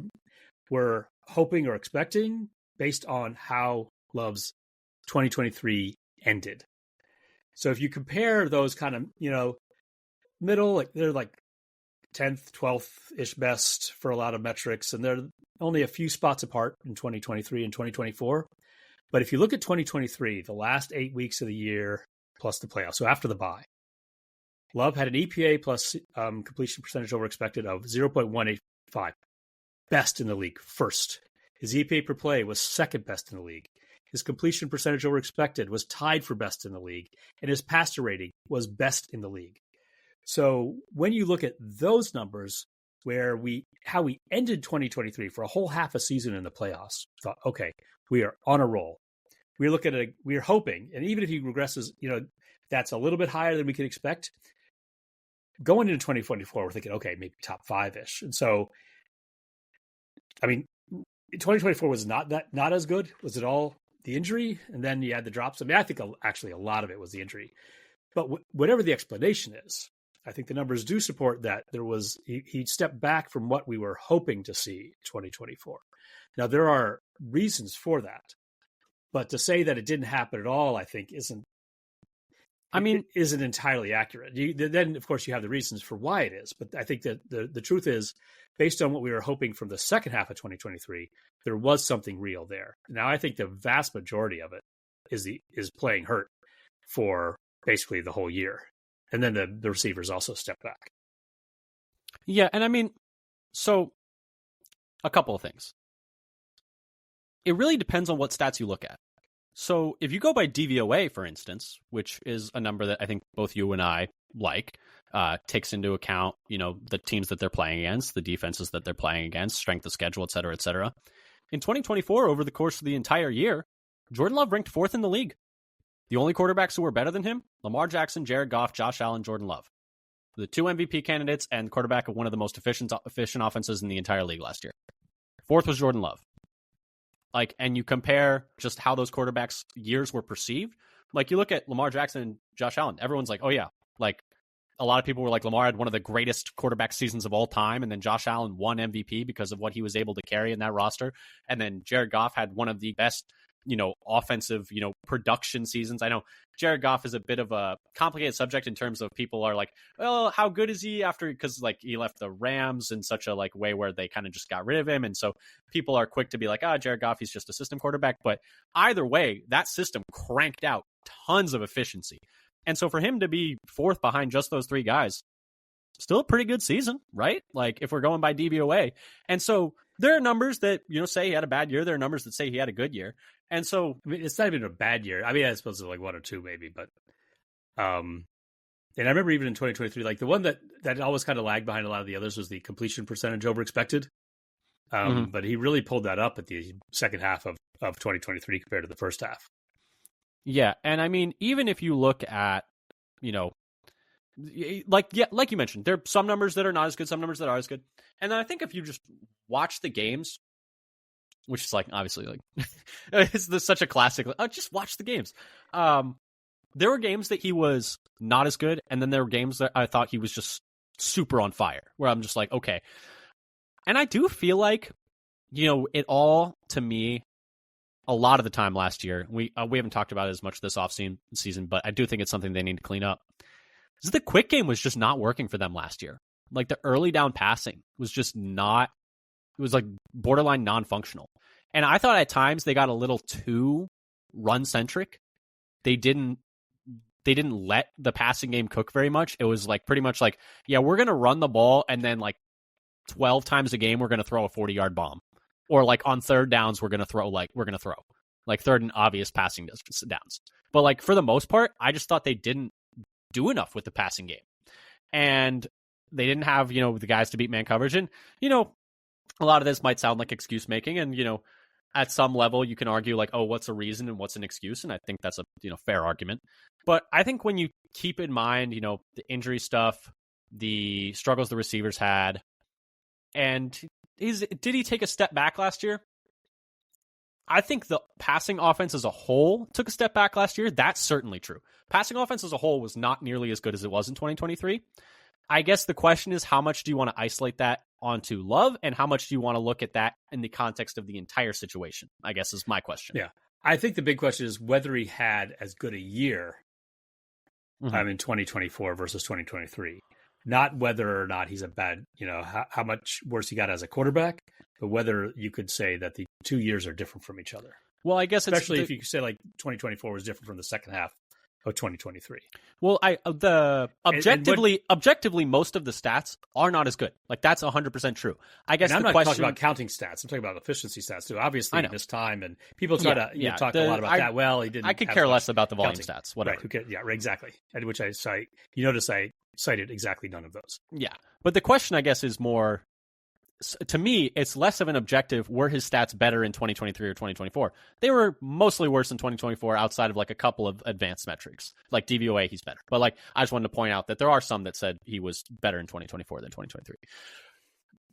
were hoping or expecting based on how Love's 2023 ended. So if you compare those kind of, middle, like they're like 10th, 12th-ish best for a lot of metrics, and they're only a few spots apart in 2023 and 2024. But if you look at 2023, the last 8 weeks of the year plus the playoffs, so after the bye, Love had an EPA plus completion percentage over expected of 0.185, best in the league, first. His EPA per play was second best in the league. His completion percentage over expected was tied for best in the league, and his passer rating was best in the league. So when you look at those numbers, how we ended 2023 for a whole half a season in the playoffs, thought, okay, we are on a roll. We're hoping, and even if he regresses, that's a little bit higher than we could expect. Going into 2024, we're thinking, okay, maybe top 5-ish. And so, 2024 was not as good. Was it all the injury? And then you had the drops. I think actually a lot of it was the injury. But whatever the explanation is, I think the numbers do support that he stepped back from what we were hoping to see in 2024. Now, there are reasons for that. But to say that it didn't happen at all, I think isn't entirely accurate. Then, of course, you have the reasons for why it is. But I think that the truth is, based on what we were hoping from the second half of 2023, there was something real there. Now, I think the vast majority of it is playing hurt for basically the whole year. And then the receivers also step back. Yeah, and so a couple of things. It really depends on what stats you look at. So if you go by DVOA, for instance, which is a number that I think both you and I like, takes into account, the teams that they're playing against, the defenses that they're playing against, strength of schedule, et cetera, et cetera. In 2024, over the course of the entire year, Jordan Love ranked 4th in the league. The only quarterbacks who were better than him, Lamar Jackson, Jared Goff, Josh Allen, Jordan Love. The 2 MVP candidates and quarterback of one of the most efficient offenses in the entire league last year. 4th was Jordan Love. And you compare just how those quarterbacks' years were perceived. You look at Lamar Jackson and Josh Allen, everyone's like, oh yeah. A lot of people were like, Lamar had one of the greatest quarterback seasons of all time, and then Josh Allen won MVP because of what he was able to carry in that roster. And then Jared Goff had one of the best, offensive, production seasons. I know Jared Goff is a bit of a complicated subject in terms of people are like, well, how good is he because he left the Rams in such a way where they kind of just got rid of him. And so people are quick to be like, Jared Goff, he's just a system quarterback. But either way, that system cranked out tons of efficiency. And so for him to be 4th behind just those 3 guys, still a pretty good season, right? If we're going by DVOA. And so there are numbers that, say he had a bad year. There are numbers that say he had a good year. And so, it's not even a bad year. I suppose it's 1 or 2 maybe, but, and I remember even in 2023, the one that always kind of lagged behind a lot of the others was the completion percentage over expected. But he really pulled that up at the second half of 2023 compared to the first half. Yeah. And even if you look at, like you mentioned, there are some numbers that are not as good, some numbers that are as good. And then I think if you just watch the games, which is obviously it's such a classic, just watch the games. There were games that he was not as good. And then there were games that I thought he was just super on fire, where I'm just like, okay. And I do feel like, it all, to me, a lot of the time last year, we haven't talked about it as much this offseason, but I do think it's something they need to clean up. Is the quick game was just not working for them last year. The early down passing was just not, it was borderline non-functional. And I thought at times they got a little too run-centric. They didn't let the passing game cook very much. It was pretty much yeah, we're going to run the ball, and then 12 times a game we're going to throw a 40-yard bomb. Or on third downs we're going to throw third and obvious passing downs. But for the most part, I just thought they didn't do enough with the passing game. And they didn't have, the guys to beat man coverage. And, a lot of this might sound like excuse making, and at some level you can argue like, oh, what's a reason and what's an excuse, and I think that's a fair argument. But I think when you keep in mind the injury stuff, the struggles the receivers had, and did he take a step back last year? I think the passing offense as a whole took a step back last year. That's certainly true. Passing offense as a whole was not nearly as good as it was in 2023. I guess the question is, how much do you want to isolate that onto Love, and how much do you want to look at that in the context of the entire situation, I guess is my question. Yeah. I think the big question is whether he had as good a year in 2024 versus 2023. Not whether or not he's a bad, how much worse he got as a quarterback, but whether you could say that the 2 years are different from each other. Well, I guess especially if you say like 2024 was different from the second half of 2023. Well, objectively, most of the stats are not as good. Like, that's 100% true. I guess I'm not talking about counting stats. I'm talking about efficiency stats too. Obviously, this time, and people try to talk a lot about that. Well, he didn't. I could care less about the volume stats. Whatever. Right. Yeah. Exactly. And which I cite. You notice I cited exactly none of those. Yeah, but the question, I guess, is more. To me, it's less of an objective. Were his stats better in 2023 or 2024? They were mostly worse in 2024 outside of like a couple of advanced metrics. Like DVOA, he's better. But like, I just wanted to point out that there are some that said he was better in 2024 than 2023.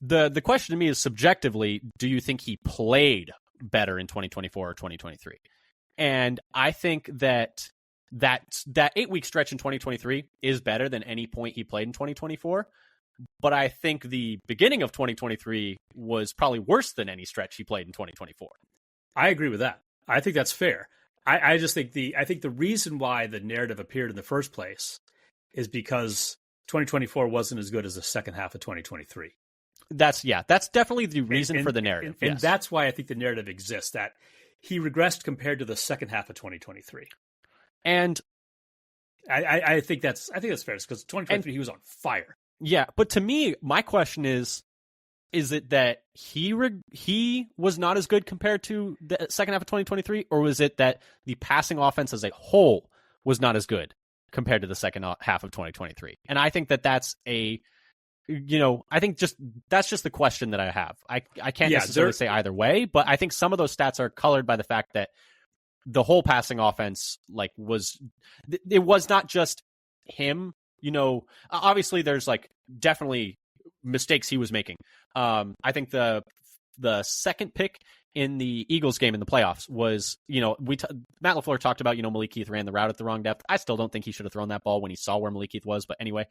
The question to me is, subjectively, do you think he played better in 2024 or 2023? And I think that 8-week stretch in 2023 is better than any point he played in 2024. But I think the beginning of 2023 was probably worse than any stretch he played in 2024. I agree with that. I think that's fair. I just think the reason why the narrative appeared in the first place is because 2024 wasn't as good as the second half of 2023. That's definitely the reason for the narrative. And that's why I think the narrative exists, that he regressed compared to the second half of 2023. And I think that's fair, because 2023 he was on fire. Yeah, but to me, my question is it that he was not as good compared to the second half of 2023, or was it that the passing offense as a whole was not as good compared to the second half of 2023? And I think that's I think that's just the question that I have. I can't necessarily say either way, but I think some of those stats are colored by the fact that the whole passing offense it was not just him. Obviously there's like definitely mistakes he was making. I think the second pick in the Eagles game in the playoffs was, Matt LaFleur talked about, Malik Heath ran the route at the wrong depth. I still don't think he should have thrown that ball when he saw where Malik Heath was. But anyway,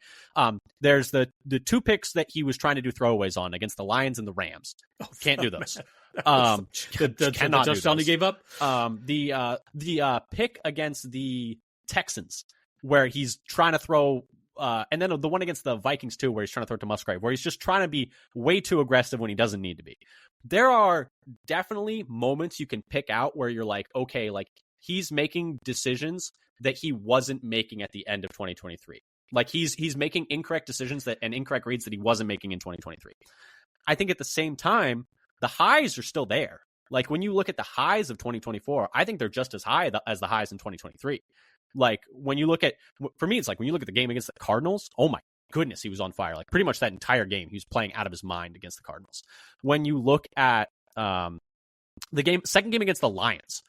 there's the two picks that he was trying to do throwaways on against the Lions and the Rams. Can't do those. The touchdown he gave up. The pick against the Texans, where he's trying to throw, and then the one against the Vikings too, where he's trying to throw to Musgrave, where he's just trying to be way too aggressive when he doesn't need to be. There are definitely moments you can pick out where you're like, okay, like he's making decisions that he wasn't making at the end of 2023. Like he's making incorrect decisions and incorrect reads that he wasn't making in 2023. I think at the same time, the highs are still there. Like when you look at the highs of 2024, I think they're just as high as the highs in 2023. Like when you look at, for me, it's like when you look at the game against the Cardinals, oh my goodness, he was on fire. Like pretty much that entire game, he was playing out of his mind against the Cardinals. When you look at the second game against the Lions,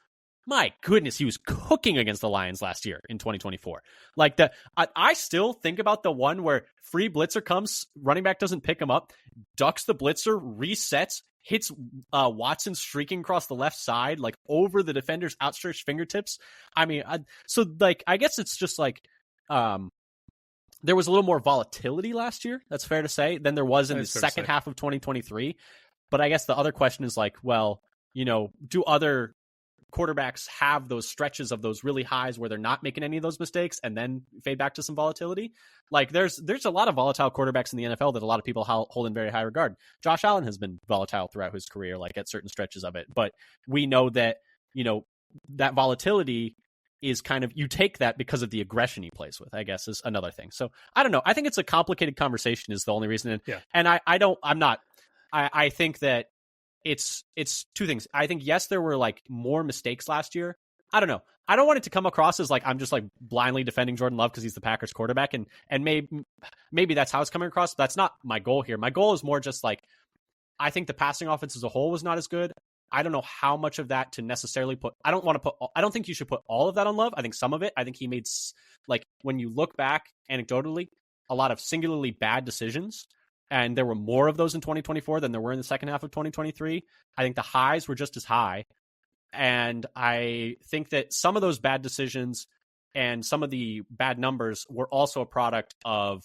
my goodness, he was cooking against the Lions last year in 2024. Like I still think about the one where free blitzer comes, running back doesn't pick him up, ducks the blitzer, resets, hits Watson streaking across the left side, like over the defender's outstretched fingertips. I mean, I guess it's just like there was a little more volatility last year. That's fair to say than there was in the second half of 2023. But I guess the other question is like, well, do other quarterbacks have those stretches of those really highs where they're not making any of those mistakes and then fade back to some volatility? Like there's a lot of volatile quarterbacks in the NFL that a lot of people hold in very high regard. Josh Allen has been volatile throughout his career, like at certain stretches of it. But we know that, that volatility is kind of, you take that because of the aggression he plays with, I guess, is another thing. So I don't know. I think it's a complicated conversation is the only reason. And I think that it's two things. I think, yes, there were like more mistakes last year. I don't know. I don't want it to come across as like I'm just like blindly defending Jordan Love because he's the Packers quarterback, and maybe that's how it's coming across. But that's not my goal here. My goal is more just like I think the passing offense as a whole was not as good. I don't know how much of that to necessarily put. I don't think you should put all of that on Love. I think some of it. I think he made, like, when you look back anecdotally, a lot of singularly bad decisions, and there were more of those in 2024 than there were in the second half of 2023. I think the highs were just as high, and I think that some of those bad decisions and some of the bad numbers were also a product of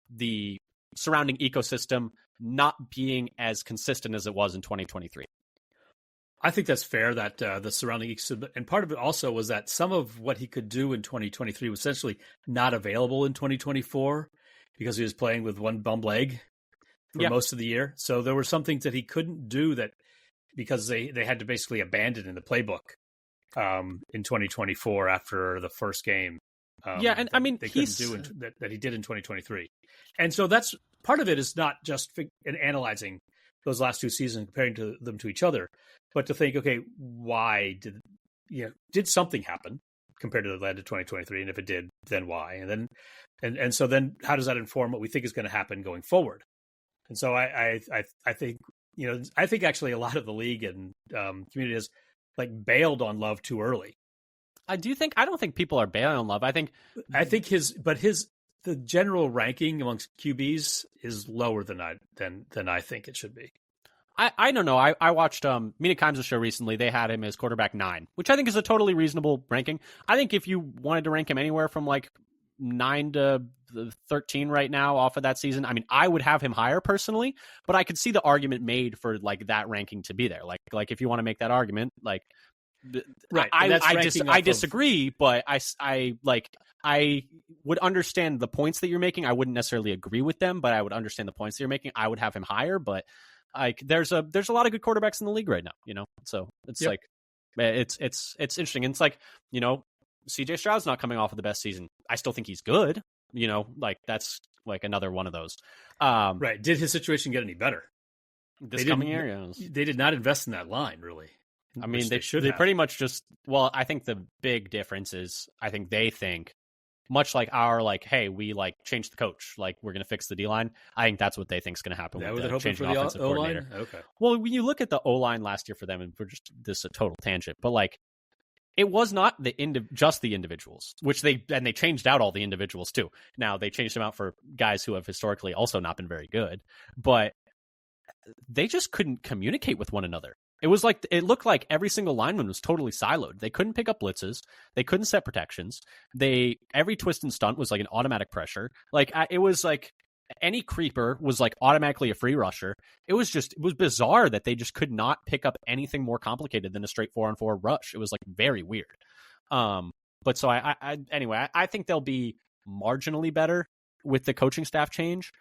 the surrounding ecosystem not being as consistent as it was in 2023. I think that's fair, that the surrounding ecosystem, and part of it also was that some of what he could do in 2023 was essentially not available in 2024 because he was playing with one bum leg for most of the year. So there were some things that he couldn't do that because they had to basically abandon in the playbook in 2024 after the first game. And I mean, they couldn't do that he did in 2023. And so that's part of it, is not just in analyzing those last two seasons, comparing them to each other, but to think, okay, why did something happen compared to the end of 2023? And if it did, then why? And so then how does that inform what we think is going to happen going forward? And so I think, I think actually a lot of the league and community has like bailed on Love too early. I don't think people are bailing on Love. I think the general ranking amongst QBs is lower than I think it should be. I don't know. I watched Mina Kimes' show recently. They had him as quarterback 9, which I think is a totally reasonable ranking. I think if you wanted to rank him anywhere from like 9 to 13 right now off of that season, I mean, I would have him higher personally, but I could see the argument made for like that ranking to be there. Like if you want to make that argument, like, right. I disagree, but I would understand the points that you're making. I wouldn't necessarily agree with them, but I would understand the points that you're making. I would have him higher, but like there's a lot of good quarterbacks in the league right now, so it's like it's interesting. And it's like, CJ Stroud's not coming off of the best season. I still think he's good, like that's like another one of those. Right. Did his situation get any better this coming year? They did not invest in that line, really. I mean, they pretty much just, I think the big difference is, I think they think, much like our, like, hey, we like changed the coach, like we're going to fix the D-line. I think that's what they think is going to happen with the changing offensive coordinator. Okay. Well, when you look at the O-line last year for them, and for just this a total tangent, but like, it was not just the individuals, which they changed out all the individuals too. Now they changed them out for guys who have historically also not been very good, but they just couldn't communicate with one another. It looked like every single lineman was totally siloed. They couldn't pick up blitzes. They couldn't set protections. Every twist and stunt was like an automatic pressure. Like it was like any creeper was like automatically a free rusher. It was bizarre that they just could not pick up anything more complicated than a straight 4-on-4 rush. It was like very weird. But so I think they'll be marginally better with the coaching staff change.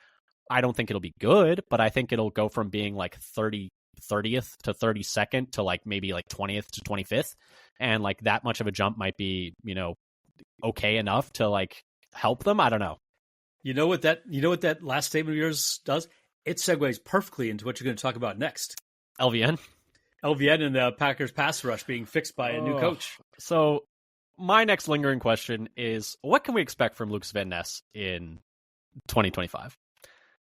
I don't think it'll be good, but I think it'll go from being like 30th to 32nd to like maybe like 20th to 25th, and like that much of a jump might be okay enough to like help them. I don't know. You know what that last statement of yours does? It segues perfectly into what you're going to talk about next. LVN and the Packers pass rush being fixed by a new coach. So my next lingering question is, what can we expect from Lukas Van Ness in 2025?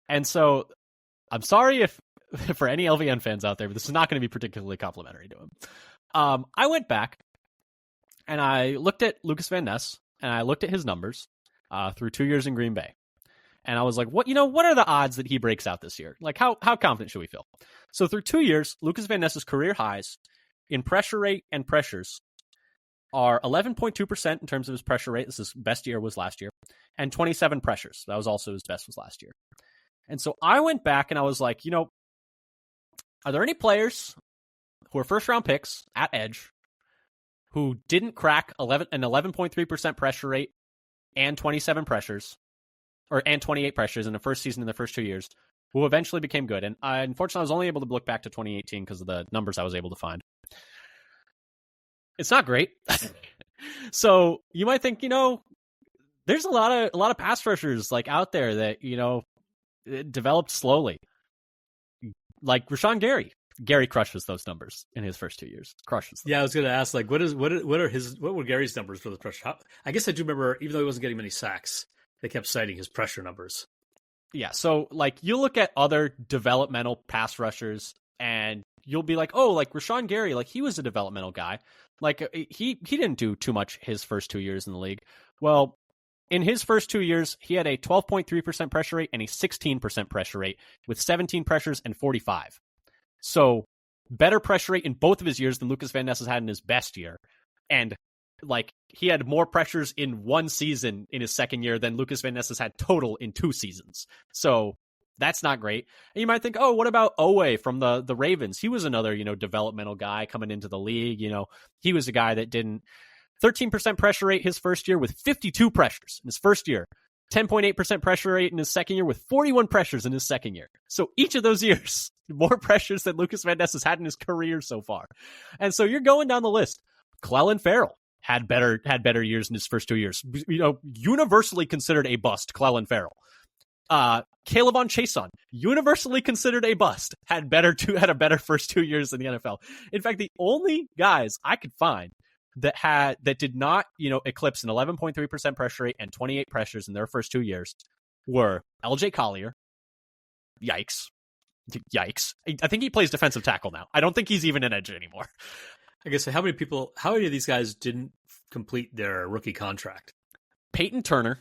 And so I'm sorry if for any LVN fans out there, but this is not going to be particularly complimentary to him. I went back and I looked at Lukas Van Ness and I looked at his numbers through 2 years in Green Bay. And I was like, what are the odds that he breaks out this year? Like, how confident should we feel? So through 2 years, Lukas Van Ness's career highs in pressure rate and pressures are 11.2% in terms of his pressure rate. His best year was last year. And 27 pressures. That was also his best was last year. And so I went back and I was like, are there any players who are first-round picks at edge who didn't crack an 11.3% pressure rate and 27 pressures, and 28 pressures in the first season in the first 2 years, who eventually became good? And unfortunately, I was only able to look back to 2018 because of the numbers I was able to find. It's not great. So you might think, there's a lot of pass rushers like out there that developed slowly. Like Rashawn Gary. Gary crushes those numbers in his first 2 years. Crushes them. Yeah, I was going to ask, like, what were Gary's numbers for the pressure? I guess I do remember, even though he wasn't getting many sacks, they kept citing his pressure numbers. Yeah, so like you look at other developmental pass rushers and you'll be like, oh, like Rashawn Gary, like he was a developmental guy. Like he didn't do too much his first 2 years in the league. Well, in his first 2 years, he had a 12.3% pressure rate and a 16% pressure rate with 17 pressures and 45. So better pressure rate in both of his years than Lukas Van Ness has had in his best year. And like he had more pressures in one season in his second year than Lukas Van Ness has had total in 2 seasons. So that's not great. And you might think, oh, what about Owe from the Ravens? He was another, developmental guy coming into the league. He was a guy that didn't 13% pressure rate his first year with 52 pressures in his first year. 10.8% pressure rate in his second year with 41 pressures in his second year. So each of those years, more pressures than Lukas Van Ness has had in his career so far. And so you're going down the list. Clelin Ferrell had better years in his first 2 years. Universally considered a bust, Clelin Ferrell. Caleb on Chason, universally considered a bust, had a better first 2 years in the NFL. In fact, the only guys I could find that did not, eclipse an 11.3% pressure rate and 28 pressures in their first 2 years were LJ Collier. Yikes. I think he plays defensive tackle now. I don't think he's even an edge anymore. I guess how many of these guys didn't complete their rookie contract? Peyton Turner,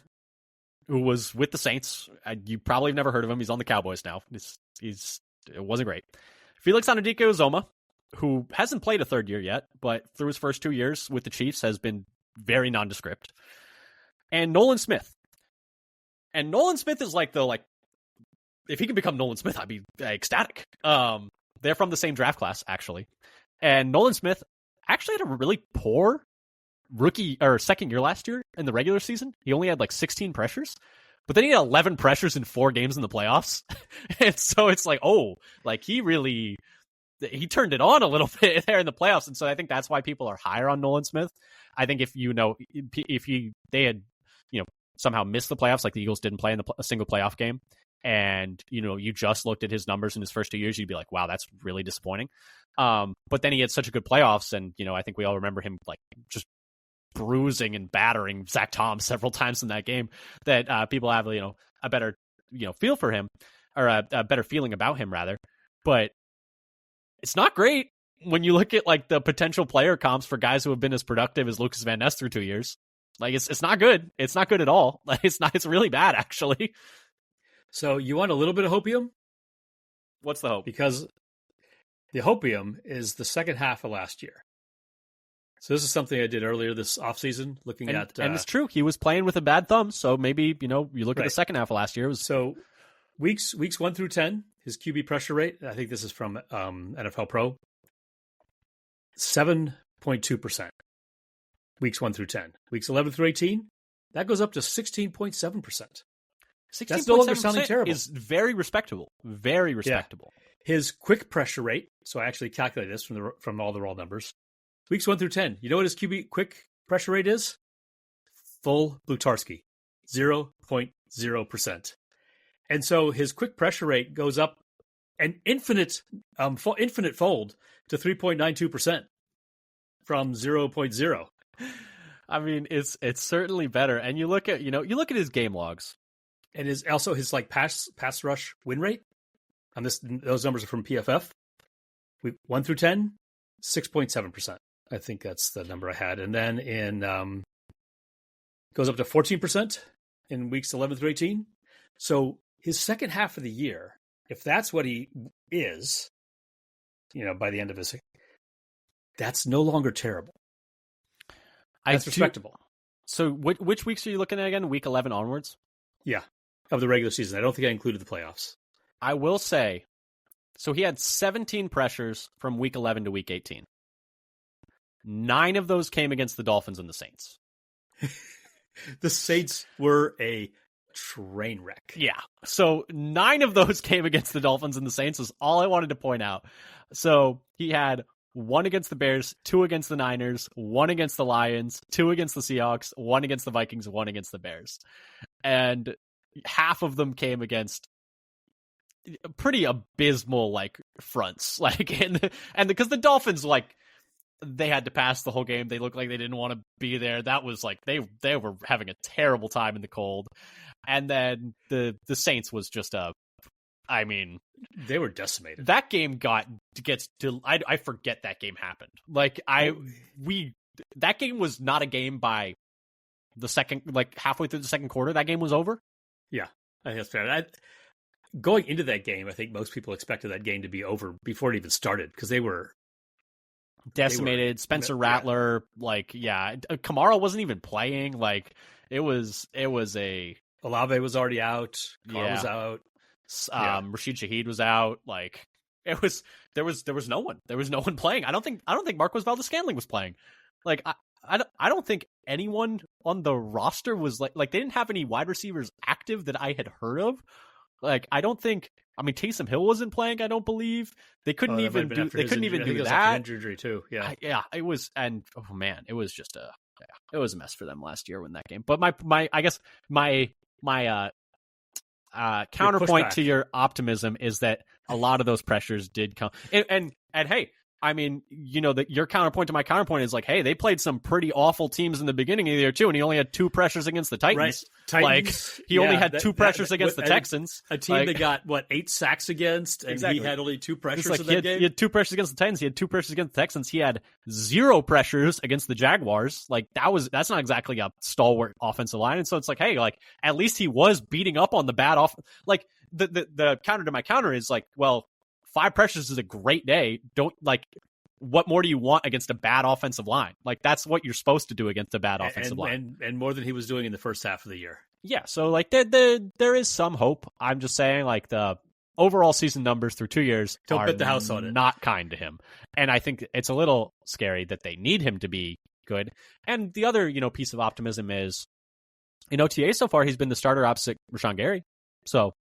who was with the Saints. You probably have never heard of him. He's on the Cowboys now. It wasn't great. Felix Anudike-Uzomah, who hasn't played a third year yet, but through his first 2 years with the Chiefs has been very nondescript. And Nolan Smith. And Nolan Smith is if he could become Nolan Smith, I'd be ecstatic. They're from the same draft class, actually. And Nolan Smith actually had a really poor rookie or second year last year in the regular season. He only had 16 pressures, but then he had 11 pressures in 4 games in the playoffs. And so it's he turned it on a little bit there in the playoffs. And so I think that's why people are higher on Nolan Smith. I think if they had, somehow missed the playoffs, like the Eagles didn't play in a single playoff game, and, you just looked at his numbers in his first 2 years, you'd be like, wow, that's really disappointing. But then he had such a good playoffs. And, I think we all remember him just bruising and battering Zach Tom several times in that game that people have, a better, feel for him, or a better feeling about him rather. But it's not great when you look at the potential player comps for guys who have been as productive as Lukas Van Ness through 2 years. It's not good. It's not good at all. It's really bad actually. So you want a little bit of hopium? What's the hope? Because the hopium is the second half of last year. So this is something I did earlier this offseason, looking at... And it's true. He was playing with a bad thumb, so maybe, you look at the second half of last year. So weeks 1 through 10, his QB pressure rate, I think this is from NFL Pro, 7.2%. Weeks 1 through 10. Weeks 11 through 18, that goes up to 16.7%. That's no longer sounding terrible. Is very respectable. Very respectable. Yeah. His quick pressure rate, so I actually calculated this from all the raw numbers. Weeks 1 through 10. You know what his QB quick pressure rate is? Full Blutarski, 0.0%. And so his quick pressure rate goes up an infinite fold to 3.92% from 0.0. I mean, it's certainly better. And you look at his game logs. And his pass rush win rate. On those numbers are from PFF. 1 through 10, 6.7%. I think that's the number I had. And then goes up to 14% in weeks 11 through 18. So his second half of the year, if that's what he is, by the end of his, that's no longer terrible. That's respectable. So which weeks are you looking at again? Week 11 onwards? Yeah, of the regular season. I don't think I included the playoffs. I will say, so he had 17 pressures from week 11 to week 18. 9 of those came against the Dolphins and the Saints. The Saints were a train wreck. Yeah. So 9 of those came against the Dolphins and the Saints is all I wanted to point out. So he had 1 against the Bears, 2 against the Niners, 1 against the Lions, 2 against the Seahawks, 1 against the Vikings, 1 against the Bears. And half of them came against pretty abysmal fronts. And because the Dolphins they had to pass the whole game. They looked like they didn't want to be there. That was like they were having a terrible time in the cold. And then the Saints was just I mean, they were decimated. That game gets to I forget that game happened. Like that game was not a game by the second, like halfway through the second quarter. That game was over. Yeah, I think that's fair. Going into that game, I think most people expected that game to be over before it even started because they were decimated. Spencer Rattler, Kamara wasn't even playing. Like it was Olave was already out. Carr was out. Rashid Shaheed was out. Like there was no one. There was no one playing. I don't think Marquez Valdes-Scantling was playing. Like I don't think anyone on the roster was like they didn't have any wide receivers active that I had heard of. Like I don't think. I mean, Taysom Hill wasn't playing. I don't believe they couldn't even do. They couldn't even do that. Injury too. Yeah, it was. And oh man, it was just it was a mess for them last year when that game. But my counterpoint to your optimism is that a lot of those pressures did come. And hey, I mean, your counterpoint to my counterpoint is like, hey, they played some pretty awful teams in the beginning of the year too, and he only had 2 pressures against the Titans. Right. Titans, like he only had 2 pressures against the Texans. A team that got 8 sacks against, and he had only 2 pressures in that game. He had 2 pressures against the Titans. He had 2 pressures against the Texans. He had 0 pressures against the Jaguars. Like that's not exactly a stalwart offensive line. And so it's like, hey, like at least he was beating up on the bad off. Like the counter to my counter is like, well, 5 pressures is a great day. What more do you want against a bad offensive line? Like that's what you're supposed to do against a bad offensive line. And more than he was doing in the first half of the year. Yeah. So like there is some hope. I'm just saying like the overall season numbers through 2 years don't bet the house on it. Not kind to him. And I think it's a little scary that they need him to be good. And the other, piece of optimism is in OTA so far, he's been the starter opposite Rashawn Gary. So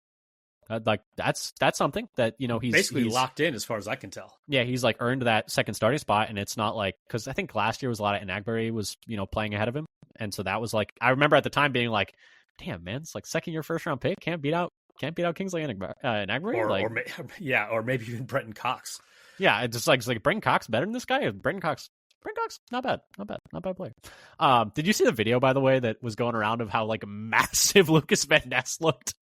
that's something that he's basically locked in as far as I can tell. Yeah, he's like earned that second starting spot, and it's not like because I think last year was a lot of Enagbury was playing ahead of him, and so that was like I remember at the time being like, damn man, it's like second year first round pick can't beat out Kingsley Enagbury, or maybe even Brenton Cox. Yeah, it's just like Brenton Cox better than this guy. Brenton Cox, not bad player. Did you see the video by the way that was going around of how like massive Lukas Van Ness looked?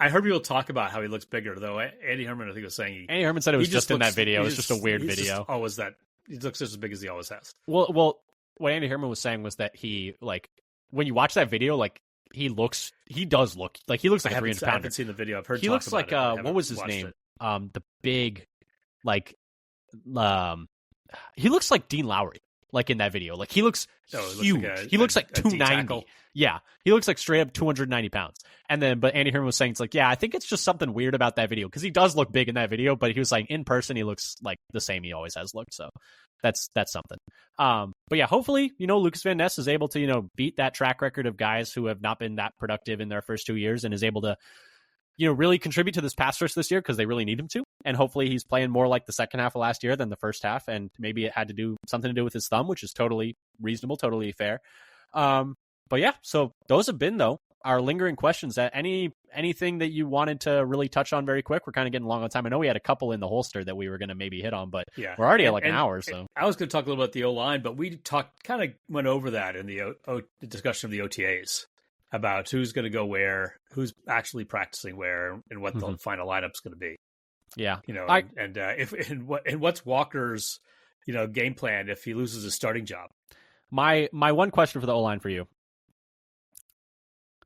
I heard people talk about how he looks bigger, though. Andy Herman, I think, was saying Andy Herman said it was just in that video. It was just a weird video. Was that he looks just as big as he always has? Well, what Andy Herman was saying was that he like when you watch that video, like he does look like a 300 pounder. I haven't seen the video. I've heard. He looks like what was his name? The big he looks like Dean Lowry. Like in that video, like he looks huge. He looks like 290. Yeah, he looks like straight up 290 pounds. But Andy Herman was saying it's like, yeah, I think it's just something weird about that video because he does look big in that video, but he was like in person he looks like the same he always has looked. So that's something. But yeah, hopefully Lukas Van Ness is able to beat that track record of guys who have not been that productive in their first 2 years and is able to really contribute to this pass rush this year because they really need him to. And hopefully he's playing more like the second half of last year than the first half. And maybe it had something to do with his thumb, which is totally reasonable, totally fair. But yeah, so those have been, though, our lingering questions. Anything that you wanted to really touch on very quick? We're kind of getting long on time. I know we had a couple in the holster that we were going to maybe hit on, but we're already at an hour. So I was going to talk a little about the O-line, but we kind of went over that in the discussion of the OTAs. About who's going to go where, who's actually practicing where, and what the final lineup's going to be. Yeah, what's Walker's game plan if he loses his starting job? My one question for the O-line for you: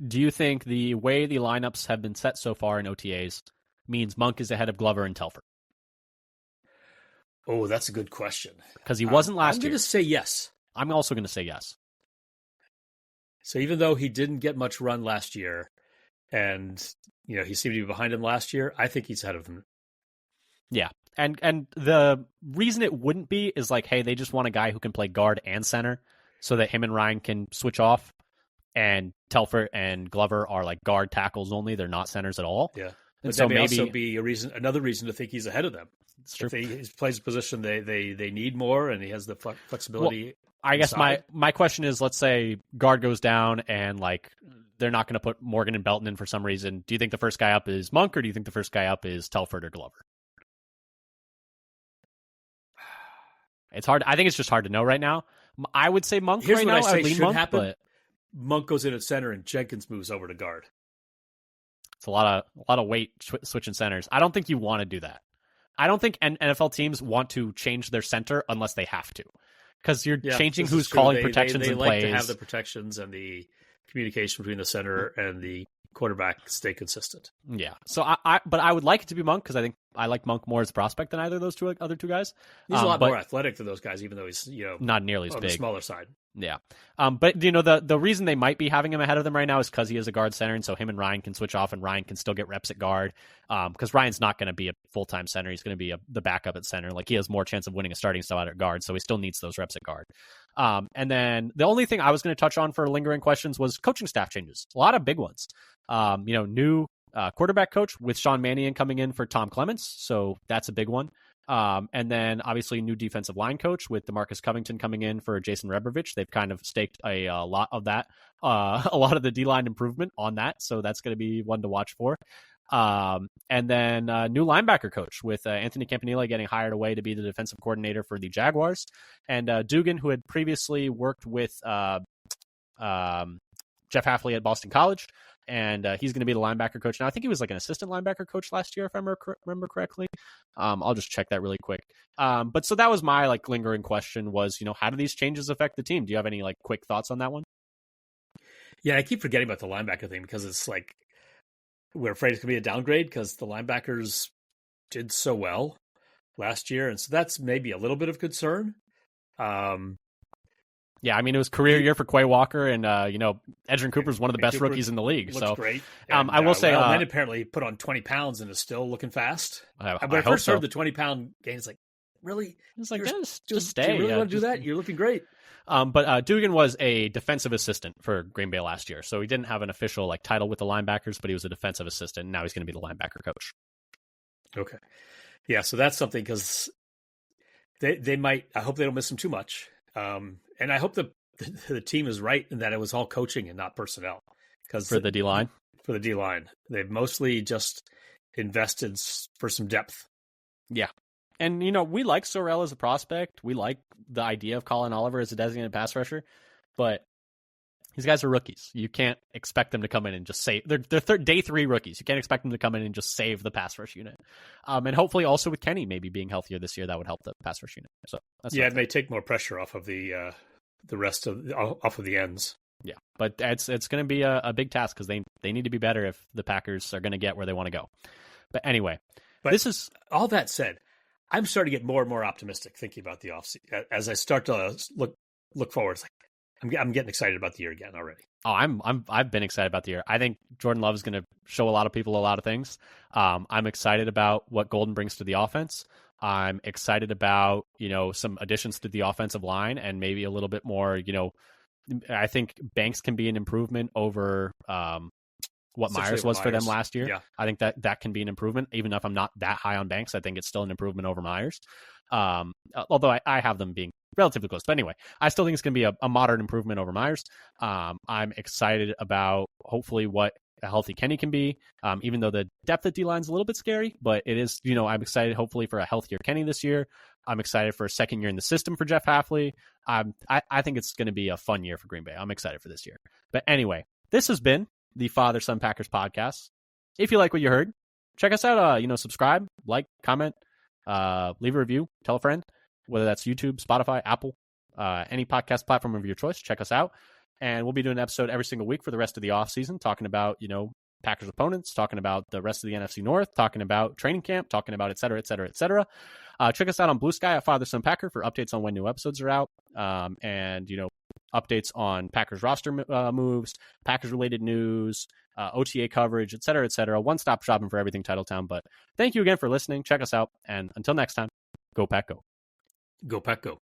do you think the way the lineups have been set so far in OTAs means Monk is ahead of Glover and Telford? Oh, that's a good question because he wasn't last year. I'm going to say yes. I'm also going to say yes. So even though he didn't get much run last year and, he seemed to be behind him last year, I think he's ahead of him. Yeah. And the reason it wouldn't be is like, hey, they just want a guy who can play guard and center so that him and Ryan can switch off. And Telford and Glover are like guard tackles only. They're not centers at all. Yeah. But so that may also be another reason to think he's ahead of them. It's true. If he plays a position they need more and he has the flexibility. Well, I guess my question is, let's say guard goes down and like they're not going to put Morgan and Belton in for some reason. Do you think the first guy up is Monk or do you think the first guy up is Telford or Glover? It's hard. I think it's just hard to know right now. I would say Monk Here's right what now. I say I'd lean should Monk, happen. but Monk goes in at center and Jenkins moves over to guard. it's a lot of weight switching centers. I don't think you want to do that. I don't think NFL teams want to change their center unless they have to, because you're changing who's calling protections and plays. They like to have the protections and the communication between the center and the quarterback stay consistent. Yeah. So but I would like it to be Monk, because I think I like Monk more as a prospect than either of those other two guys. He's a lot more athletic than those guys, even though he's not nearly as on big, the smaller side. Yeah. But the reason they might be having him ahead of them right now is because he is a guard center, and so him and Ryan can switch off, and Ryan can still get reps at guard. Because Ryan's not going to be a full-time center. He's going to be the backup at center. Like, he has more chance of winning a starting spot at guard, so he still needs those reps at guard. And then the only thing I was going to touch on for lingering questions was coaching staff changes. A lot of big ones. New quarterback coach with Sean Mannion coming in for Tom Clements, so that's a big one. And then obviously new defensive line coach with DeMarcus Covington coming in for Jason Rebrovich. They've kind of staked a lot of that, a lot of the D-line improvement on that. So that's going to be one to watch for. And then new linebacker coach with Anthony Campanile getting hired away to be the defensive coordinator for the Jaguars. And Dugan, who had previously worked with Jeff Hafley at Boston College. And he's going to be the linebacker coach now. I think he was like an assistant linebacker coach last year, if I remember correctly. I'll just check that really quick. But so that was my lingering question was, how do these changes affect the team? Do you have any quick thoughts on that one? Yeah, I keep forgetting about the linebacker thing because it's we're afraid it's going to be a downgrade because the linebackers did so well last year. And so that's maybe a little bit of concern. Yeah, I mean, it was career year for Quay Walker, and Edgerrin Cooper is one of the best rookies in the league. Looks so great. And, I will say, Ben apparently put on 20 pounds and is still looking fast. When I first heard the 20-pound gain, it's really? It's just stay. Do you really want to do that? You're looking great. But Dugan was a defensive assistant for Green Bay last year, so he didn't have an official title with the linebackers, but he was a defensive assistant. And now he's going to be the linebacker coach. Okay, yeah. So that's something because they might. I hope they don't miss him too much. And I hope the team is right in that it was all coaching and not personnel. Because for the D-line? For the D-line. They've mostly just invested for some depth. Yeah. And, we like Sorrell as a prospect. We like the idea of Colin Oliver as a designated pass rusher. But these guys are rookies. You can't expect them to come in and just save. They're day 3 rookies. You can't expect them to come in and just save the pass rush unit. And hopefully also with Kenny maybe being healthier this year, that would help the pass rush unit. So it may take more pressure off of the rest of the ends. Yeah, but it's going to be a big task because they need to be better if the Packers are going to get where they want to go. But anyway, this is all that said. I'm starting to get more and more optimistic thinking about the offseason as I start to look forward. It's I'm getting excited about the year again already. Oh, I've been excited about the year. I think Jordan Love is going to show a lot of people a lot of things. I'm excited about what Golden brings to the offense. I'm excited about, some additions to the offensive line and maybe a little bit more, I think Banks can be an improvement over what Myers was for them last year. Yeah. I think that can be an improvement, even if I'm not that high on Banks. I think it's still an improvement over Myers. Although I have them being relatively close. But anyway, I still think it's going to be a moderate improvement over Myers. I'm excited about hopefully what a healthy Kenny can be, even though the depth at D-line is a little bit scary, but it is, I'm excited hopefully for a healthier Kenny this year. I'm excited for a second year in the system for Jeff Hafley. I think it's going to be a fun year for Green Bay. I'm excited for this year. But anyway, this has been the Father Son Packers podcast. If you like what you heard, check us out. Subscribe, like, comment, leave a review, tell a friend, whether that's YouTube, Spotify, Apple, any podcast platform of your choice. Check us out. And we'll be doing an episode every single week for the rest of the offseason, talking about, Packers opponents, talking about the rest of the NFC North, talking about training camp, talking about et cetera, et cetera, et cetera. Check us out on Blue Sky at Father Son Packer for updates on when new episodes are out. And updates on Packers roster moves, Packers related news, OTA coverage, et cetera, et cetera. One-stop shopping for everything Titletown. But thank you again for listening. Check us out. And until next time, go Pack Go. Go Pack Go.